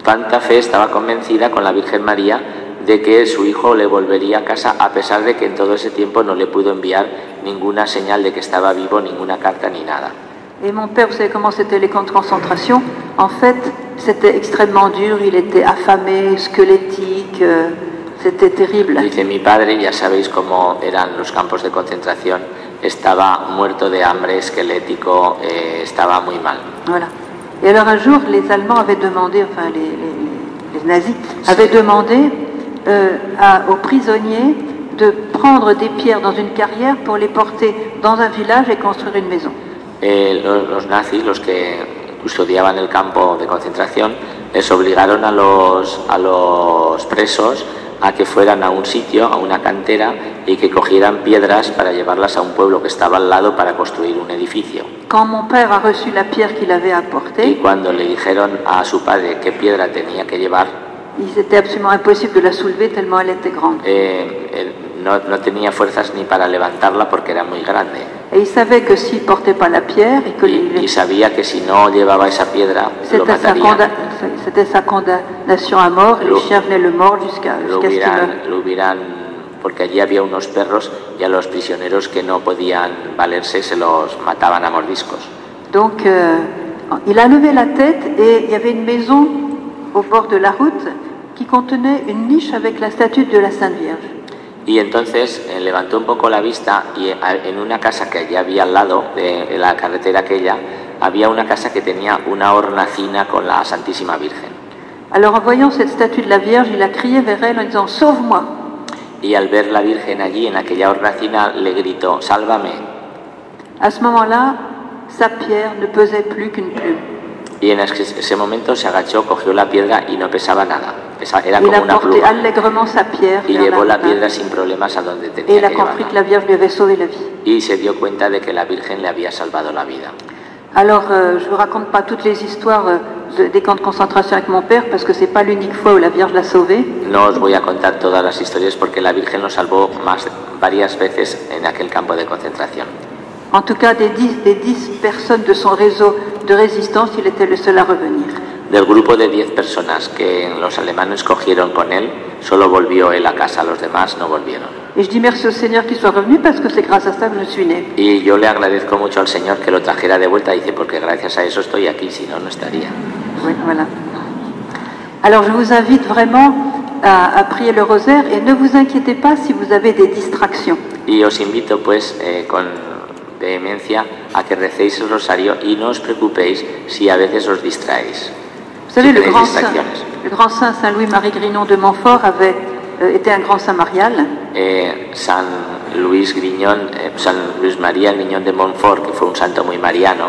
[SPEAKER 2] tanta fe, estaba convencida con la Virgen María de que su hijo le volvería a casa, a pesar de que en todo ese tiempo no le pudo enviar ninguna señal de que estaba vivo, ninguna carta ni nada.
[SPEAKER 1] Et mon père, vous savez comment c'était les camps de concentration? En fait, c'était extrêmement dur, il était affamé, squelettique, c'était terrible.
[SPEAKER 2] Dice mi padre, ya sabéis cómo eran los campos de concentración, estaba muerto de hambre, esquelético, estaba muy mal.
[SPEAKER 1] Voilà. Et alors un jour, les Allemands avaient demandé, enfin les nazis avaient demandé aux prisonniers de prendre des pierres dans une carrière pour les porter dans un village et construire une maison.
[SPEAKER 2] Los nazis, los que custodiaban el campo de concentración, les obligaron a los presos a que fueran a un sitio, a una cantera, y que cogieran piedras para llevarlas a un pueblo que estaba al lado para construir un edificio.
[SPEAKER 1] Quand mon père a reçu la pierre qu'il avait apportée,
[SPEAKER 2] y cuando le dijeron a su padre qué piedra tenía que llevar,
[SPEAKER 1] c'était absolument impossible de la soulever tellement elle était grande.
[SPEAKER 2] No tenía fuerzas ni para levantarla porque era muy grande.
[SPEAKER 1] Et il savait que s'il portait pas la pierre et que
[SPEAKER 2] y sabía que si no llevaba esa piedra lo matarían.
[SPEAKER 1] C'était sa condamnation à mort. Les chiens venaient le mordre jusqu'à ce qu'il meure.
[SPEAKER 2] Porque allí había unos perros y a los prisioneros que no podían valerse se los mataban a mordiscos.
[SPEAKER 1] Donc il a levé la tête et il y avait une maison au bord de la route qui contenait une niche avec la statue de la Sainte Vierge.
[SPEAKER 2] Y entonces levantó un poco la vista y en una casa que allí había al lado de la carretera aquella, había una casa que tenía una hornacina con la Santísima Virgen.
[SPEAKER 1] Alors en voyant cette statue de la Vierge, il a crié vers elle en disant sauve-moi.
[SPEAKER 2] Y al ver la Virgen allí en aquella hornacina le gritó sálvame.
[SPEAKER 1] À ce moment-là, sa pierre ne pesait plus qu'une plume.
[SPEAKER 2] Y en ese momento se agachó, cogió la piedra y no pesaba nada. Era como una pluma. Y llevó la piedra sin problemas a donde tenía que llevarla. Y se dio cuenta de que la Virgen le había salvado la vida.
[SPEAKER 1] Alors, je vous raconte pas toutes les histoires des camps de concentration avec mon père parce que c'est pas l'unique fois où la Vierge l'a sauvé.
[SPEAKER 2] No os voy a contar todas las historias porque la Virgen lo salvó varias veces en aquel campo de concentración.
[SPEAKER 1] En tout cas, des 10 personnes de son réseau de résistance, il était le seul à revenir.
[SPEAKER 2] Del grupo de 10 personas que los alemanes cogieron con él, solo volvió él a casa, los demás no volvieron.
[SPEAKER 1] Et je dis merci au Seigneur qu'il soit revenu parce que c'est grâce à ça que je suis né.
[SPEAKER 2] Y yo le agradezco mucho al Señor que lo trajera de vuelta, dice, porque gracias a eso estoy aquí, si no, no estaría.
[SPEAKER 1] Oui, voilà. Alors je vous invite vraiment à prier le rosaire et ne vous inquiétez pas si vous avez des distractions.
[SPEAKER 2] Y os invito pues con vehemencia a que recéis el rosario y no os preocupéis si a veces os distraéis.
[SPEAKER 1] Vous savez, le grand saint Saint-Louis-Marie Grignon de Montfort avait été un grand saint marial.
[SPEAKER 2] San Luis María Grignon de Montfort, que fue un santo muy mariano.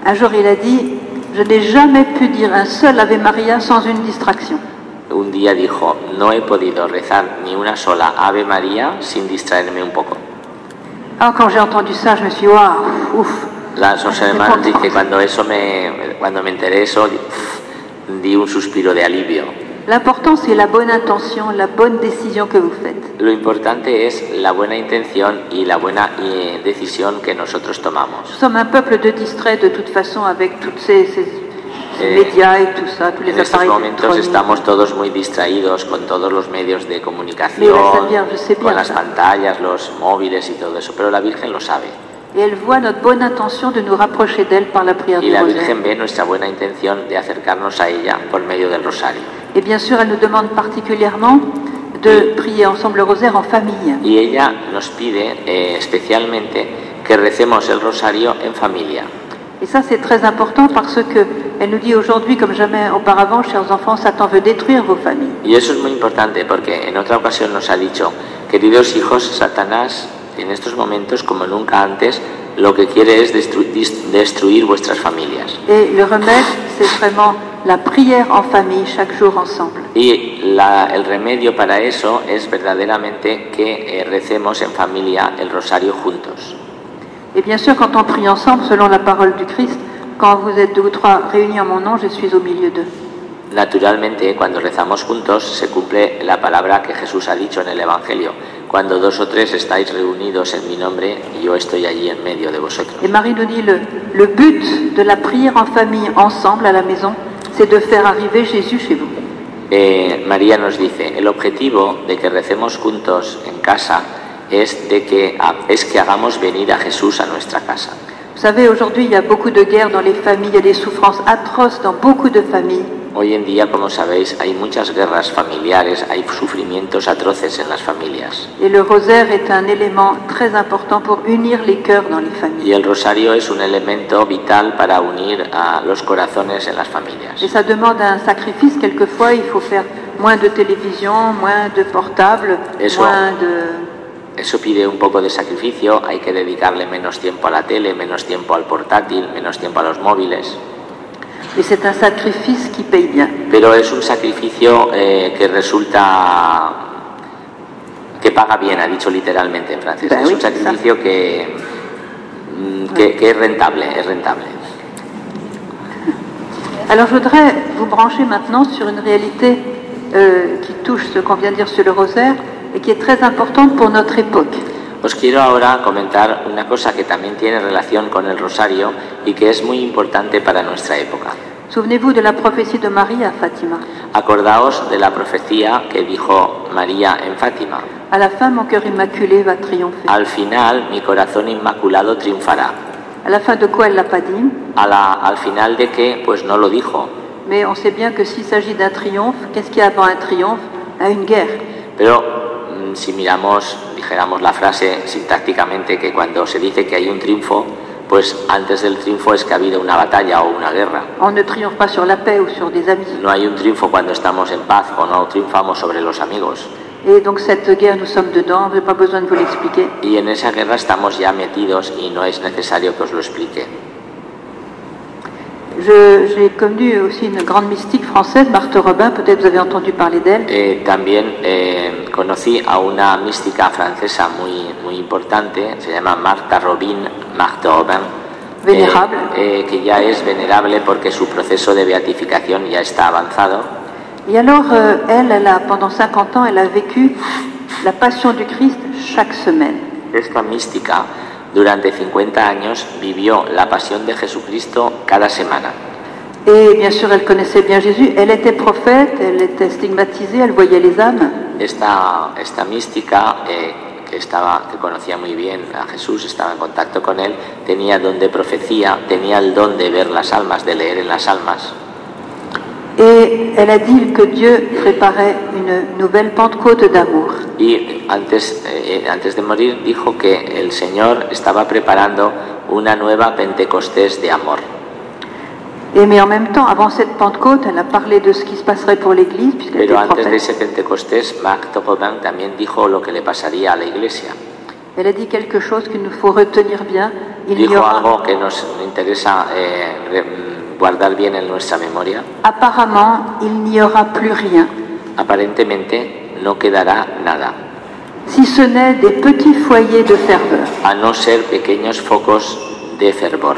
[SPEAKER 1] Un jour il a dit, je n'ai jamais pu dire un seul Ave Maria sans une distraction.
[SPEAKER 2] Un día dijo, no he podido rezar ni una sola Ave María sin distraerme un poco.
[SPEAKER 1] Ah, quand j'ai entendu ça, je me suis dit, waouh, ouf.
[SPEAKER 2] Los hermanos dicen que cuando me enteré eso, di un suspiro de alivio.
[SPEAKER 1] L'important, c'est la bonne intention, la bonne décision que vous faites.
[SPEAKER 2] Lo importante es la buena intención y la buena decisión que nosotros tomamos.
[SPEAKER 1] Nous sommes un peuple de distraits de toute façon avec toutes ces médias et tout ça, tous les
[SPEAKER 2] appareils. En estos momentos estamos todos muy distraídos con todos los medios de comunicación, con las pantallas, los móviles y todo eso, pero la Virgen lo sabe.
[SPEAKER 1] Et elle voit notre bonne intention de nous rapprocher d'elle par la prière
[SPEAKER 2] Y
[SPEAKER 1] du
[SPEAKER 2] la
[SPEAKER 1] rosaire.
[SPEAKER 2] Virgen ve nuestra buena intención de acercarnos a ella por medio del rosario.
[SPEAKER 1] Et bien sûr, elle nous demande particulièrement de prier ensemble le rosaire en famille.
[SPEAKER 2] Y ella nos pide especialmente que recemos el rosario en familia.
[SPEAKER 1] Et ça, c'est très important parce que elle nous dit aujourd'hui, comme jamais auparavant, chers enfants, Satan veut détruire vos familles.
[SPEAKER 2] Y eso es muy importante porque en otra ocasión nos ha dicho, queridos hijos, Satanás en estos momentos como nunca antes lo que quiere es destruir vuestras familias.
[SPEAKER 1] Et le remède, c'est vraiment la prière en famille, chaque jour ensemble.
[SPEAKER 2] Y el remedio para eso es verdaderamente que recemos en familia el rosario juntos.
[SPEAKER 1] Et bien sûr, quand on prie ensemble, selon la parole du Christ, quand vous êtes 2 ou 3 réunis en mon nom, je suis au milieu d'eux.
[SPEAKER 2] Naturalmente, cuando rezamos juntos, se cumple la palabra que Jesús ha dicho en el Evangelio. Cuando 2 o 3 estáis reunidos en mi nombre, yo estoy allí en medio de vosotros.
[SPEAKER 1] Et Marie nous dit, le but de la prière en famille, ensemble, à la maison, c'est de faire arriver Jésus chez vous.
[SPEAKER 2] María nos dice, el objetivo de que recemos juntos en casa es que hagamos venir a Jesús a nuestra casa.
[SPEAKER 1] Vous savez, aujourd'hui, il y a beaucoup de guerres dans les familles, il y a des souffrances atroces dans beaucoup de familles.
[SPEAKER 2] Hoy en día, como sabéis, hay muchas guerras familiares, hay sufrimientos atroces en las familias.
[SPEAKER 1] Et le rosaire est un élément très important pour unir les cœurs dans les familles.
[SPEAKER 2] Y el rosario es un elemento vital para unir a los corazones en las familias.
[SPEAKER 1] Et ça demande un sacrifice, quelquefois, il faut faire moins de télévision, moins de portable, moins de...
[SPEAKER 2] Eso pide un poco de sacrificio, hay que dedicarle menos tiempo a la tele, menos tiempo al portátil, menos tiempo a los móviles.
[SPEAKER 1] Et c'est un sacrifice qui paye bien.
[SPEAKER 2] Pero es un sacrificio que resulta, que paga bien, ha dicho literalmente en francés. Es un sacrificio que es rentable, es rentable.
[SPEAKER 1] Alors je voudrais vous brancher maintenant sur une réalité qui touche ce qu'on vient de dire sur le rosaire et qui est très importante pour notre époque.
[SPEAKER 2] Os quiero ahora comentar una cosa que también tiene relación con el rosario y que es muy importante para nuestra época.
[SPEAKER 1] Souvenez-vous de la prophétie de Marie à Fatima.
[SPEAKER 2] Acordaos de la profecía que dijo María en Fátima.
[SPEAKER 1] À la fin, mon cœur immaculé va triompher.
[SPEAKER 2] Al final, mi corazón inmaculado triunfará.
[SPEAKER 1] À la fin de quoi elle l'a pas dit.
[SPEAKER 2] Al final de qué, pues no lo dijo.
[SPEAKER 1] Mais on sait bien que s'il s'agit d'un triomphe, qu'est-ce qu'il y a avant un triomphe? Une guerre.
[SPEAKER 2] Pero si dijéramos la frase sintácticamente, que cuando se dice que hay un triunfo, pues antes del triunfo es que ha habido una batalla o una guerra.
[SPEAKER 1] On ne triomphe pas sur la paix ou sur des amis.
[SPEAKER 2] No hay un triunfo cuando estamos en paz o no triunfamos sobre los amigos.
[SPEAKER 1] Et donc cette guerre, nous sommes dedans, je n'ai pas besoin de vous l'expliquer.
[SPEAKER 2] Y en esa guerra estamos ya metidos y no es necesario que os lo explique.
[SPEAKER 1] J'ai connu aussi une grande mystique française, Marthe Robin, peut-être vous avez entendu parler d'elle.
[SPEAKER 2] También conocí a una mística francesa muy importante, se llama Marthe Robin,
[SPEAKER 1] Vénérable.
[SPEAKER 2] Que ya es venerable porque su proceso de beatificación ya está avanzado.
[SPEAKER 1] Et alors, elle a, pendant 50 ans, elle a vécu la passion du Christ chaque semaine.
[SPEAKER 2] Esta mística, durante 50 años, vivió la pasión de Jesucristo cada semana.
[SPEAKER 1] Et bien sûr, elle connaissait bien Jésus. Elle était prophète, elle était stigmatisée, elle voyait les âmes.
[SPEAKER 2] Esta mística, que conocía muy bien a Jesús, estaba en contacto con él, tenía don de profecía, tenía el don de ver las almas, de leer en las almas.
[SPEAKER 1] Et elle a dit que Dieu préparait une nouvelle Pentecôte d'amour.
[SPEAKER 2] Y antes de morir dijo que el Señor estaba preparando una nueva Pentecostés de amor.
[SPEAKER 1] Mais en même temps, avant cette Pentecôte, elle a parlé de ce qui se passerait pour l'Église, puisqu'elle était
[SPEAKER 2] Pero antes de
[SPEAKER 1] prophète.
[SPEAKER 2] ese Pentecostés, Marthe Robin también dijo lo que le pasaría a la Iglesia.
[SPEAKER 1] Elle a dit quelque chose qu'il nous faut retenir bien. Il y
[SPEAKER 2] Dijo
[SPEAKER 1] aura,
[SPEAKER 2] algo que nos interesa guardar bien en nuestra memoria.
[SPEAKER 1] apparemment, il n'y aura plus rien,
[SPEAKER 2] Aparentemente no quedará nada,
[SPEAKER 1] si ce n'est des petits foyers de ferveur.
[SPEAKER 2] a no ser pequeños focos de fervor.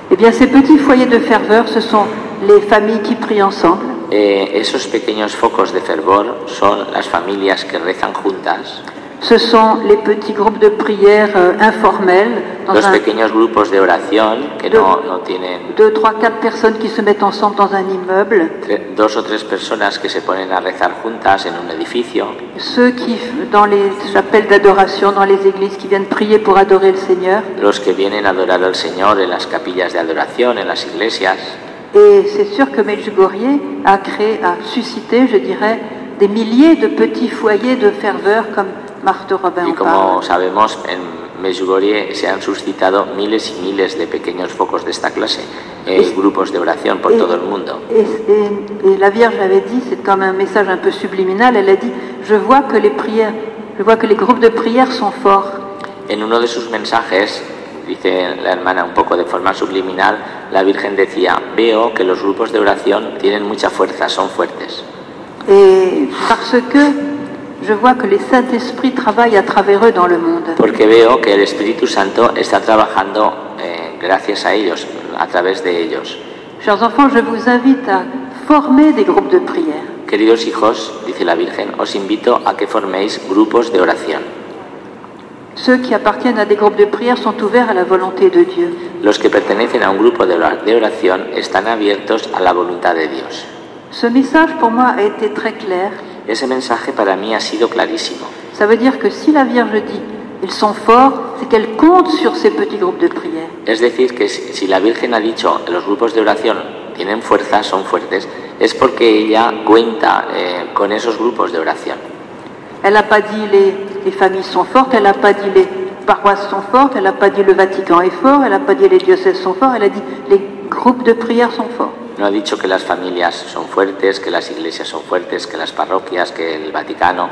[SPEAKER 1] Eh bien, ces petits foyers de ferveur, ce sont les familles qui prient ensemble,
[SPEAKER 2] Esos pequeños focos de fervor son las familias que rezan juntas,
[SPEAKER 1] Ce sont les petits groupes de prière informels, dans
[SPEAKER 2] Los pequeños grupos de oración que no tienen
[SPEAKER 1] 2, 3, 4 personnes qui se mettent ensemble dans un immeuble.
[SPEAKER 2] 2 o 3 personas que se ponen a rezar juntas en un edificio.
[SPEAKER 1] Ceux qui, dans les chapelles d'adoration, dans les églises, qui viennent prier pour adorer le Seigneur.
[SPEAKER 2] Los que vienen a adorar al Señor en las capillas de adoración, en las iglesias.
[SPEAKER 1] Et c'est sûr que Medjugorje a suscité, je dirais, des milliers de petits foyers de ferveur comme Marthe Robin
[SPEAKER 2] Y
[SPEAKER 1] en parle.
[SPEAKER 2] como sabemos, en Medjugorje se han suscitado miles y miles de pequeños focos de esta clase, grupos de oración por todo el mundo.
[SPEAKER 1] Et la Vierge avait dit, c'est comme un message un peu subliminal, elle a dit, je vois que les groupes de prière sont forts.
[SPEAKER 2] En uno de sus mensajes, dice la hermana un poco de forma subliminal, la Virgen decía, veo que los grupos de oración tienen mucha fuerza, son fuertes.
[SPEAKER 1] Et parce que je vois que les Saint-Esprit travaillent à travers eux dans le monde.
[SPEAKER 2] Porque veo que el Espíritu Santo está trabajando gracias a ellos, a través de ellos.
[SPEAKER 1] Chers enfants, je vous invite à former des groupes de prière.
[SPEAKER 2] Queridos hijos, dice la Virgen, os invito a que forméis grupos de oración.
[SPEAKER 1] Ceux qui appartiennent à des groupes de prière sont ouverts à la volonté de Dieu.
[SPEAKER 2] Los que pertenecen a un grupo de oración están abiertos a la voluntad de Dios.
[SPEAKER 1] Ce message pour moi a été très clair.
[SPEAKER 2] Ese mensaje para mí ha sido clarísimo.
[SPEAKER 1] Ça veut dire que si la Vierge dit ils sont forts, c'est qu'elle compte sur ces petits groupes de prière.
[SPEAKER 2] Es decir, que si la Virgen ha dicho los grupos de oración tienen fuerza, son fuertes, es porque ella cuenta con esos grupos de oración.
[SPEAKER 1] Elle n'a pas dit les familles sont fortes, elle n'a pas dit les paroisses sont fortes, elle n'a pas dit le Vatican est fort, elle n'a pas dit les diocèses sont forts, elle a dit les groupes de prière sont forts.
[SPEAKER 2] No ha dicho que las familias son fuertes, que las iglesias son fuertes, que las parroquias, que el Vaticano,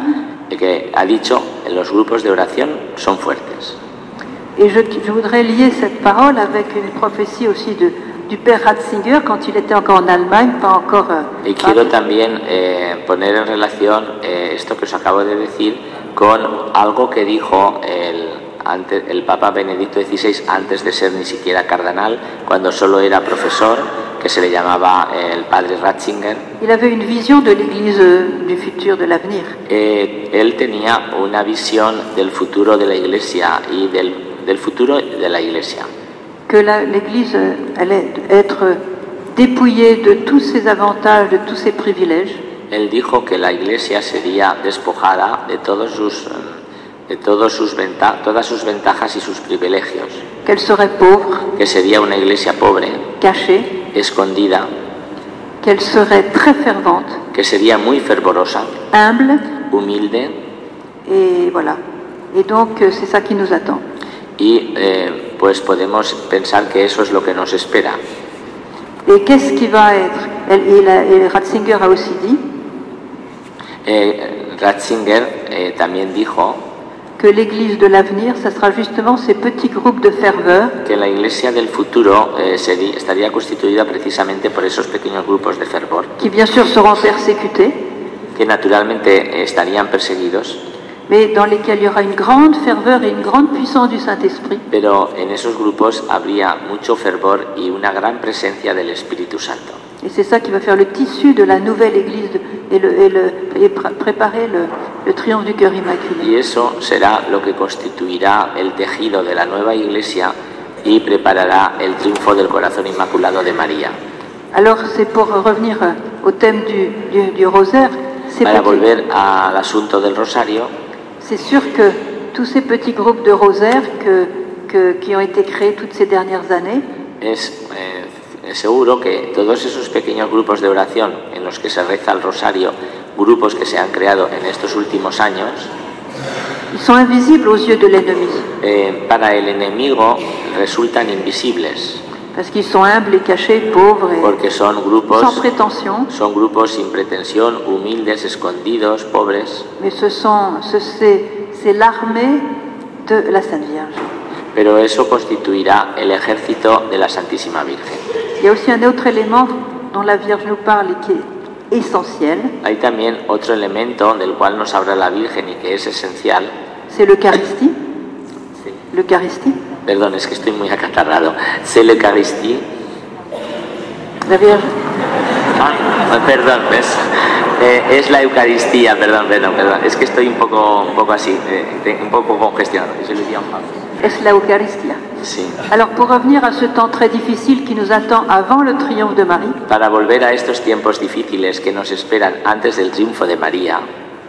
[SPEAKER 2] que ha dicho que los grupos de oración son fuertes.
[SPEAKER 1] Et je voudrais lier cette parole avec une prophétie aussi du père Ratzinger quand il était encore en Allemagne, pas encore.
[SPEAKER 2] Y quiero también poner en relación esto que os acabo de decir con algo que dijo el Papa Benedicto XVI antes de ser ni siquiera cardenal, cuando solo era profesor, que se le llamaba el padre Ratzinger.
[SPEAKER 1] Il avait une vision de l'Église du futur, de l'avenir.
[SPEAKER 2] Él tenía una visión del futuro de la Iglesia y del futuro de la Iglesia.
[SPEAKER 1] Que l'Église allait être dépouillée de tous ses avantages, de tous ses privilèges.
[SPEAKER 2] Él dijo que la Iglesia sería despojada de todas sus ventajas y sus privilegios.
[SPEAKER 1] Qu'elle serait pauvre.
[SPEAKER 2] Que sería una Iglesia pobre.
[SPEAKER 1] Cachée.
[SPEAKER 2] Escondida.
[SPEAKER 1] Qu'elle serait très fervente.
[SPEAKER 2] Que sería muy fervorosa.
[SPEAKER 1] Humble.
[SPEAKER 2] Humilde.
[SPEAKER 1] Et voilà. Et donc c'est ça qui nous attend.
[SPEAKER 2] Y pues podemos pensar que eso es lo que nos espera.
[SPEAKER 1] Et qu'est-ce qui va être? Et Ratzinger a aussi dit.
[SPEAKER 2] Ratzinger también dijo
[SPEAKER 1] que l'Église de l'avenir, ça sera justement ces petits groupes de ferveur.
[SPEAKER 2] Que la Iglesia del futuro estaría constituida precisamente por esos pequeños grupos de fervor.
[SPEAKER 1] Qui bien sûr seront persécutés.
[SPEAKER 2] Que naturalmente estarían perseguidos.
[SPEAKER 1] Mais dans lesquels il y aura une grande ferveur et une grande puissance du Saint-Esprit.
[SPEAKER 2] Pero en esos grupos habría mucho fervor y una gran presencia del Espíritu Santo.
[SPEAKER 1] Et c'est ça qui va faire le tissu de la nouvelle Église et préparer le triomphe du cœur immaculé.
[SPEAKER 2] Y eso será lo que constituirá el tejido de la nueva Iglesia y preparará el triunfo del corazón inmaculado de María.
[SPEAKER 1] Alors c'est pour revenir au thème du rosaire.
[SPEAKER 2] Para volver al asunto del rosario.
[SPEAKER 1] C'est sûr que tous ces petits groupes de rosaire qui ont été créés toutes ces dernières années.
[SPEAKER 2] Seguro que todos esos pequeños grupos de oración en los que se reza el rosario, grupos que se han creado en estos últimos años,
[SPEAKER 1] ils sont invisibles aux yeux de l'ennemi.
[SPEAKER 2] Para el enemigo resultan invisibles.
[SPEAKER 1] Parce qu'ils sont humbles et cachés, pauvres et
[SPEAKER 2] porque son grupos
[SPEAKER 1] sans prétention.
[SPEAKER 2] Son grupos sin pretensión, humildes, escondidos, pobres.
[SPEAKER 1] Mais c'est l'armée de la Sainte Vierge.
[SPEAKER 2] Pero eso constituirá el ejército de la Santísima Virgen.
[SPEAKER 1] Il y a aussi un autre élément dont la Vierge nous parle et qui est essentiel.
[SPEAKER 2] Hay también otro elemento del cual nos habla la Virgen y que es esencial.
[SPEAKER 1] C'est l'Eucharistie.
[SPEAKER 2] Sí.
[SPEAKER 1] L'Eucharistie.
[SPEAKER 2] Perdón, es que estoy muy acatarrado. C'est l'Eucharistie.
[SPEAKER 1] La Vierge.
[SPEAKER 2] Perdón, ¿ves? Es la Eucaristía, perdón. Es que estoy un poco así, un poco congestionado.
[SPEAKER 1] Es la Eucharistia.
[SPEAKER 2] Sí.
[SPEAKER 1] Alors pour revenir à ce temps très difficile qui nous attend avant le triomphe de Marie,
[SPEAKER 2] Para volver a estos tiempos difíciles que nos esperan antes del triunfo de María,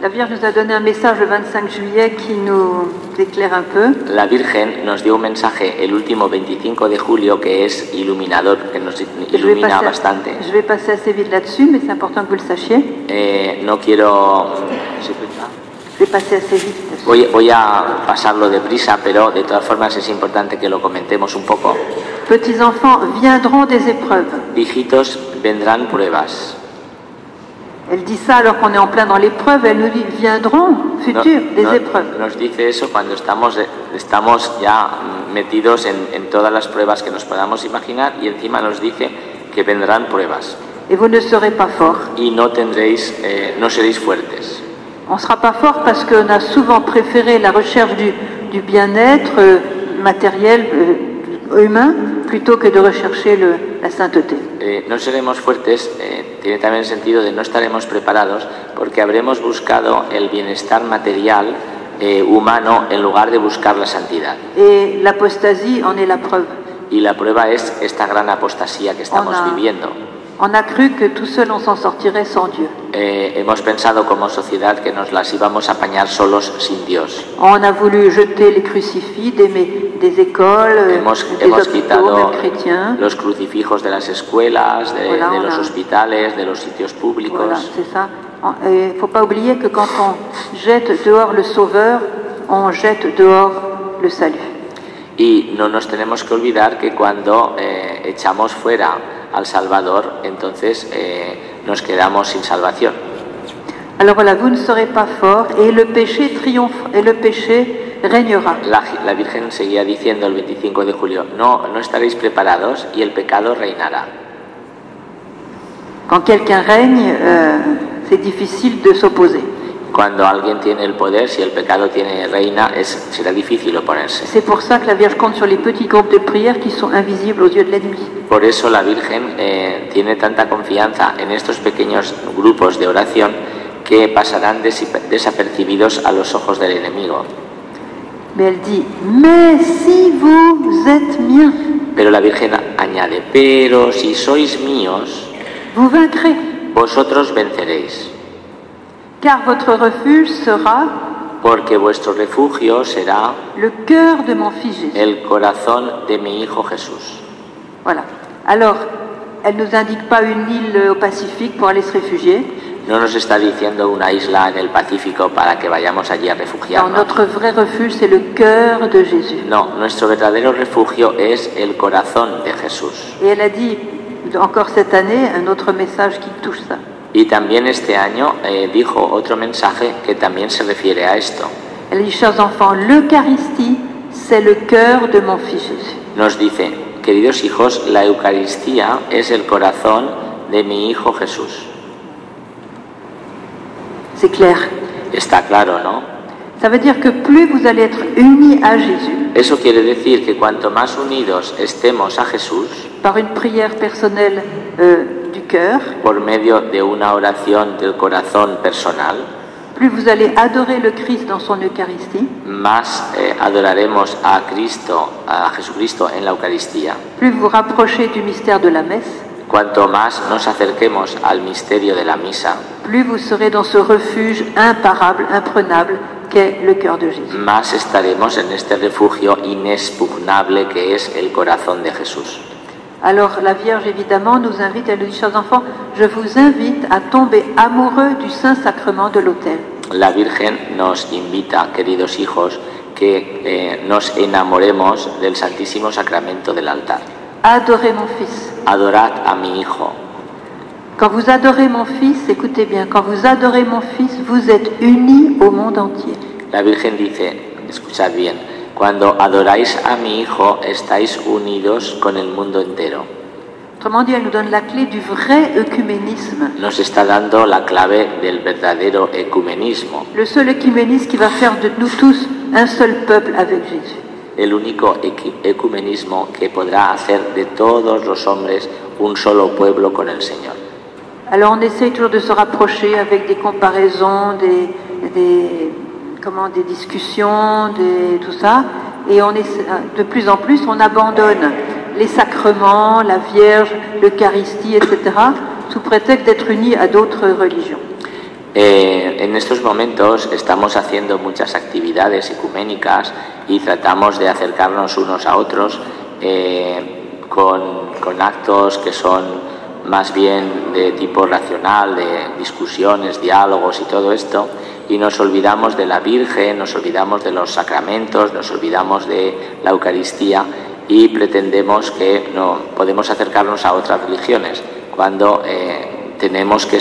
[SPEAKER 1] la Vierge nous a donné un message le 25 juillet qui nous éclaire un peu.
[SPEAKER 2] la Virgen nos dio un mensaje el último 25 de julio que es iluminador, que nos ilumina bastante.
[SPEAKER 1] Je vais passer assez vite là-dessus, mais c'est important que vous le sachiez.
[SPEAKER 2] No quiero...
[SPEAKER 1] Je vais passer assez vite.
[SPEAKER 2] Voy a pasarlo deprisa, pero de todas formas es importante que lo comentemos un poco.
[SPEAKER 1] Petits enfants, viendront des épreuves.
[SPEAKER 2] Hijitos, vendrán pruebas.
[SPEAKER 1] Elle dit ça alors qu'on est en plein dans l'épreuve, elle nous dit viendront, futur, des épreuves.
[SPEAKER 2] Nos dice eso cuando estamos ya metidos en todas las pruebas que nos podamos imaginar, y encima nos dice que vendrán pruebas.
[SPEAKER 1] Et vous ne serez pas forts.
[SPEAKER 2] Y no seréis fuertes.
[SPEAKER 1] On ne sera pas fort parce qu'on a souvent préféré la recherche du bien-être matériel, humain, plutôt que de rechercher la sainteté.
[SPEAKER 2] No seremos fuertes, tiene también el sentido de no estaremos preparados porque habremos buscado el bienestar material humano en lugar de buscar la santidad.
[SPEAKER 1] Et l'apostasie en est la preuve.
[SPEAKER 2] Y la prueba es esta gran apostasía que estamos viviendo.
[SPEAKER 1] On a cru que tout seul on s'en sortirait sans Dieu.
[SPEAKER 2] Hemos pensado como sociedad que nos las íbamos a apañar solos sin Dios.
[SPEAKER 1] On a voulu jeter les crucifix des écoles,
[SPEAKER 2] hemos
[SPEAKER 1] hôpitaux,
[SPEAKER 2] quitado
[SPEAKER 1] même chrétiens.
[SPEAKER 2] los crucifijos de las escuelas, de los hospitales, de los sitios públicos.
[SPEAKER 1] Voilà, c'est ça. Il ne faut pas oublier que quand on jette dehors le Sauveur, on jette dehors le salut.
[SPEAKER 2] Y no nos tenemos que olvidar que cuando echamos fuera al Salvador, entonces nos quedamos sin salvación.
[SPEAKER 1] Alors voilà, vous ne serez pas forts et le péché triomphe et le péché régnera.
[SPEAKER 2] La Virgen seguía diciendo el 25 de julio, no estaréis preparados y el pecado reinará.
[SPEAKER 1] Quand quelqu'un règne, c'est difficile de s'opposer.
[SPEAKER 2] Cuando alguien tiene el poder, si el pecado tiene reina, será difícil oponerse.
[SPEAKER 1] C'est pour ça que la Vierge compte sur les petits groupes de prière qui sont invisibles aux yeux de l'ennemi.
[SPEAKER 2] Por eso la Virgen tiene tanta confianza en estos pequeños grupos de oración que pasarán desapercibidos a los ojos del enemigo.
[SPEAKER 1] Mais elle dit, mais si vous êtes miens.
[SPEAKER 2] Pero la Virgen añade, pero si sois míos,
[SPEAKER 1] vous vaincrez.
[SPEAKER 2] Vosotros venceréis.
[SPEAKER 1] Car votre refuge sera
[SPEAKER 2] porque vuestro refugio será
[SPEAKER 1] le cœur de mon fils Jésus.
[SPEAKER 2] El corazón de mi hijo Jesús.
[SPEAKER 1] Voilà. Alors, elle ne nous indique pas une île au Pacifique pour aller se réfugier.
[SPEAKER 2] No nos está diciendo una isla en el Pacífico para que vayamos allí a refugiarnos.
[SPEAKER 1] No, notre vrai refuge, c'est le cœur de Jésus.
[SPEAKER 2] No, nuestro verdadero refugio es el corazón de Jesús.
[SPEAKER 1] Et elle a dit, encore cette année, un autre message qui touche ça.
[SPEAKER 2] Y también este año dijo otro mensaje que también se refiere a esto.
[SPEAKER 1] Elle dit, chers enfants, l'Eucharistie, c'est le cœur de mon fils Jésus.
[SPEAKER 2] Nos dice, queridos hijos, la Eucaristía es el corazón de mi hijo Jesús.
[SPEAKER 1] C'est clair.
[SPEAKER 2] Está claro, ¿no?
[SPEAKER 1] Ça veut dire que plus vous allez être unis à Jésus.
[SPEAKER 2] Eso quiere decir que cuanto más unidos estemos a Jesús,
[SPEAKER 1] par une prière personnelle du cœur,
[SPEAKER 2] por medio de una oración del corazón personal,
[SPEAKER 1] plus vous allez adorer le Christ dans son Eucharistie,
[SPEAKER 2] más adoraremos a Cristo, a Jesucristo en la Eucaristía.
[SPEAKER 1] Plus vous vous rapprochez du mystère de la messe,
[SPEAKER 2] cuanto más nos acerquemos al misterio de la misa,
[SPEAKER 1] plus vous serez dans ce refuge imparable, imprenable qu'est le cœur de Jésus.
[SPEAKER 2] Más estaremos en este refugio inexpugnable que es el corazón de Jesús.
[SPEAKER 1] Alors la Vierge évidemment nous invite, elle nous dit, chers enfants, je vous invite à tomber amoureux du Saint-Sacrement de l'autel.
[SPEAKER 2] La Virgen nos invita, queridos hijos, que nos enamoremos del Santísimo Sacramento del altar.
[SPEAKER 1] Adorez mon Fils.
[SPEAKER 2] Adorad a mi Hijo.
[SPEAKER 1] Quand vous adorez mon Fils, écoutez bien, quand vous adorez mon Fils, vous êtes unis au monde entier.
[SPEAKER 2] La Virgen dice, escuchad bien, cuando adoráis a mi Hijo, estáis unidos con el mundo entero.
[SPEAKER 1] Autrement dit, elle nous donne la clé du vrai œcuménisme.
[SPEAKER 2] Nos está dando la clave del verdadero ecumenismo.
[SPEAKER 1] Le seul œcuménisme qui va faire de nous tous un seul peuple avec Jésus.
[SPEAKER 2] El único ecumenismo que podrá hacer de todos los hombres un solo pueblo con el Señor.
[SPEAKER 1] Alors on essaye toujours de se rapprocher avec des comparaisons, des discussions, tout ça, et de plus en plus on abandonne les sacrements, la Vierge, l'Eucharistie, etc., sous prétexte d'être unis à d'autres religions.
[SPEAKER 2] En estos momentos estamos haciendo muchas actividades ecuménicas y tratamos de acercarnos unos a otros con actos que son más bien de tipo racional, de discusiones, diálogos y todo esto, y nos olvidamos de la Virgen, nos olvidamos de los sacramentos, nos olvidamos de la Eucaristía y pretendemos que no podemos acercarnos a otras religiones cuando tenemos que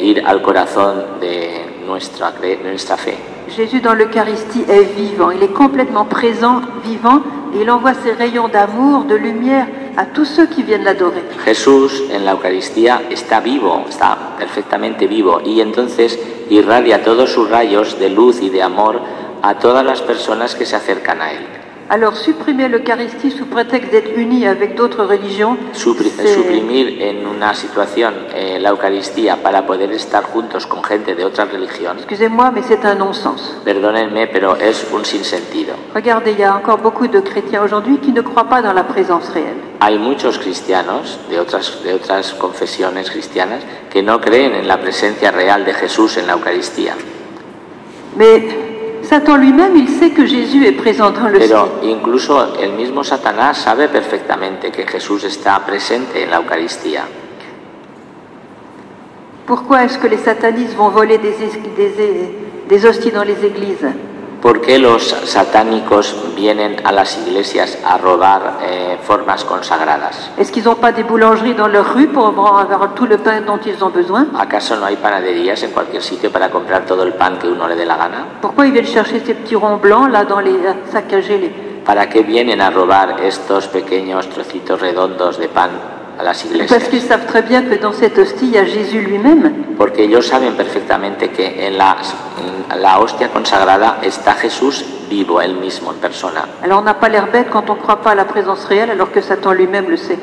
[SPEAKER 2] ir al corazón de nuestra fe.
[SPEAKER 1] Jésus dans l'Eucharistie est vivant, il est complètement présent, vivant, et il envoie ses rayons d'amour, de lumière a tous ceux qui viennent l'adorer.
[SPEAKER 2] Jesús en la Eucaristía está vivo, está perfectamente vivo, y entonces irradia todos sus rayos de luz y de amor a todas las personas que se acercan a él.
[SPEAKER 1] Alors supprimer l'Eucharistie sous prétexte d'être unis avec d'autres religions,
[SPEAKER 2] suprimir en una situación la Eucaristía para poder estar juntos con gente de otra religión.
[SPEAKER 1] Excusez-moi, mais c'est un non-sens.
[SPEAKER 2] Perdónenme, pero es un sinsentido.
[SPEAKER 1] Regardez, il y a encore beaucoup de chrétiens aujourd'hui qui ne croient pas dans la présence réelle.
[SPEAKER 2] Hay muchos cristianos de otras confesiones cristianas que no creen en la presencia real de Jesús en la Eucaristía.
[SPEAKER 1] Mais Satan lui-même, il sait que Jésus est présent dans le ciel.
[SPEAKER 2] Pero incluso el mismo Satanás sabe perfectamente que Jesús está presente en la Eucaristía.
[SPEAKER 1] Pourquoi est-ce que les satanistes vont voler des hosties dans les églises?
[SPEAKER 2] ¿Por qué los satánicos vienen a las iglesias a robar formas consagradas?
[SPEAKER 1] Est-ce qu'ils n'ont pas des boulangeries dans leur rue pour avoir tout le pain dont ils ont besoin?
[SPEAKER 2] ¿Acaso no hay panaderías en cualquier sitio para comprar todo el pan que uno le dé la gana?
[SPEAKER 1] Pourquoi ils viennent chercher ces petits ronds blancs là dans les saccagés?
[SPEAKER 2] ¿Para qué vienen a robar estos pequeños trocitos redondos de pan a las iglesias?
[SPEAKER 1] Parce qu'ils savent très bien que dans cette hostie, il y a Jésus lui-même.
[SPEAKER 2] Porque ellos saben perfectamente que en la hostia consagrada está Jesús vivo, él mismo, en persona.
[SPEAKER 1] Alors on n'a pas l'air bête quand on ne croit pas à la présence réelle, alors que Satan lui-même le sait.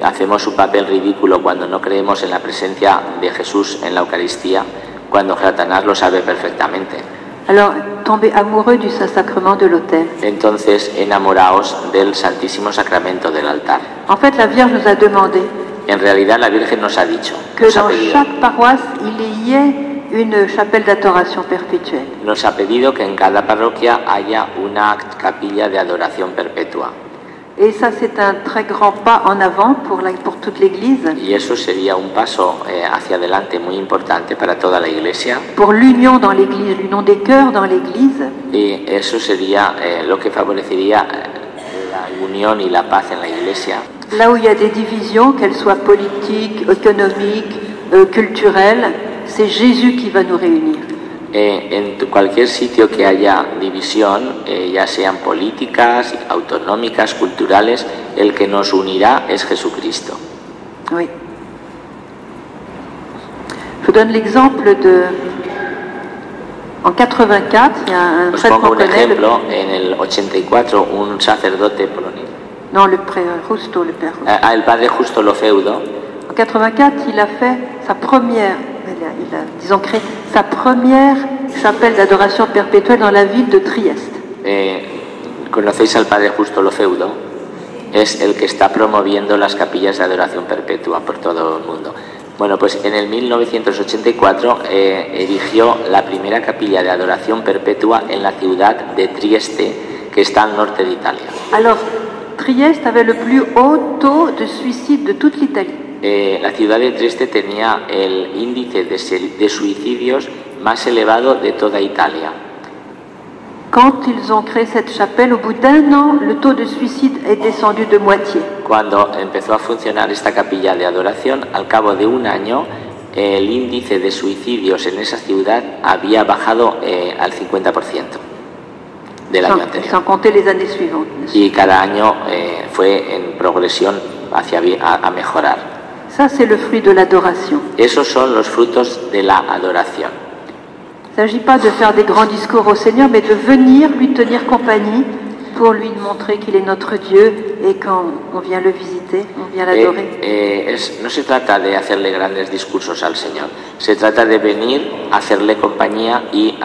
[SPEAKER 2] Hacemos un papel ridículo cuando no creemos en la presencia de Jesús en la Eucaristía, cuando Satanás lo sabe perfectamente.
[SPEAKER 1] Alors, tombez amoureux du Saint-Sacrement de l'autel.
[SPEAKER 2] Entonces, enamoraos del Santísimo Sacramento del altar.
[SPEAKER 1] En fait, la Vierge nous a demandé
[SPEAKER 2] En realidad, la Virgen nos ha dicho,
[SPEAKER 1] que dans chaque paroisse, il y ait une chapelle d'adoration perpétuelle.
[SPEAKER 2] Nos ha pedido que en cada parroquia haya una capilla de adoración perpetua.
[SPEAKER 1] Et ça, c'est un très grand pas en avant pour toute l'Église.
[SPEAKER 2] Y eso sería un paso hacia adelante muy importante para toda la Iglesia.
[SPEAKER 1] Pour l'union dans l'Église, l'union des cœurs dans l'Église.
[SPEAKER 2] Y eso sería lo que favorecería la unión y la paz en la Iglesia.
[SPEAKER 1] Là où il y a des divisions, qu'elles soient politiques, économiques, culturelles, c'est Jésus qui va nous réunir.
[SPEAKER 2] En cualquier sitio que haya división, ya sean políticas, autonómicas, culturales, el que nos unirá es Jesucristo.
[SPEAKER 1] Oui. Je vous donne l'exemple de... En 84, il y a un
[SPEAKER 2] Os
[SPEAKER 1] prêtre
[SPEAKER 2] pongo
[SPEAKER 1] qu'on
[SPEAKER 2] un
[SPEAKER 1] connaît.
[SPEAKER 2] ejemplo, en el 84, un sacerdote polonés.
[SPEAKER 1] Non, le prêtre Justo, le père Justo.
[SPEAKER 2] El padre Justo Lofeudo,
[SPEAKER 1] En 84, il a fait sa première, disons, créé sa première chapelle d'adoration perpétuelle dans la ville de Trieste.
[SPEAKER 2] ¿conocéis al padre Justo Lofeudo? Es el que está promoviendo las capillas de adoración perpetua por todo el mundo. Bueno, pues en el 1984 erigió la primera capilla de adoración perpetua en la ciudad de Trieste, que está al norte de Italia.
[SPEAKER 1] Alors, Trieste avait le plus haut taux de suicide de toute l'Italie.
[SPEAKER 2] La ciudad de Trieste tenía el índice de suicidios más elevado de toda Italia.
[SPEAKER 1] Quand ils ont créé cette chapelle, au bout d'un an, le taux de suicide est descendu de moitié.
[SPEAKER 2] Cuando empezó a funcionar esta capilla de adoración, al cabo de un año, el índice de suicidios en esa ciudad había bajado al 50% del año anterior.
[SPEAKER 1] Sans compter les années suivantes.
[SPEAKER 2] Y cada año fue en progresión a mejorar.
[SPEAKER 1] Ça, c'est le fruit de l'adoration.
[SPEAKER 2] Esos son los frutos de la adoración.
[SPEAKER 1] Il ne s'agit pas de faire des grands discours au Seigneur, mais de venir lui tenir compagnie pour lui montrer qu'il est notre Dieu et quand on vient le visiter, on vient l'adorer.
[SPEAKER 2] No se trata de hacerle grandes discursos al Señor, se trata de venir, hacerle compañía y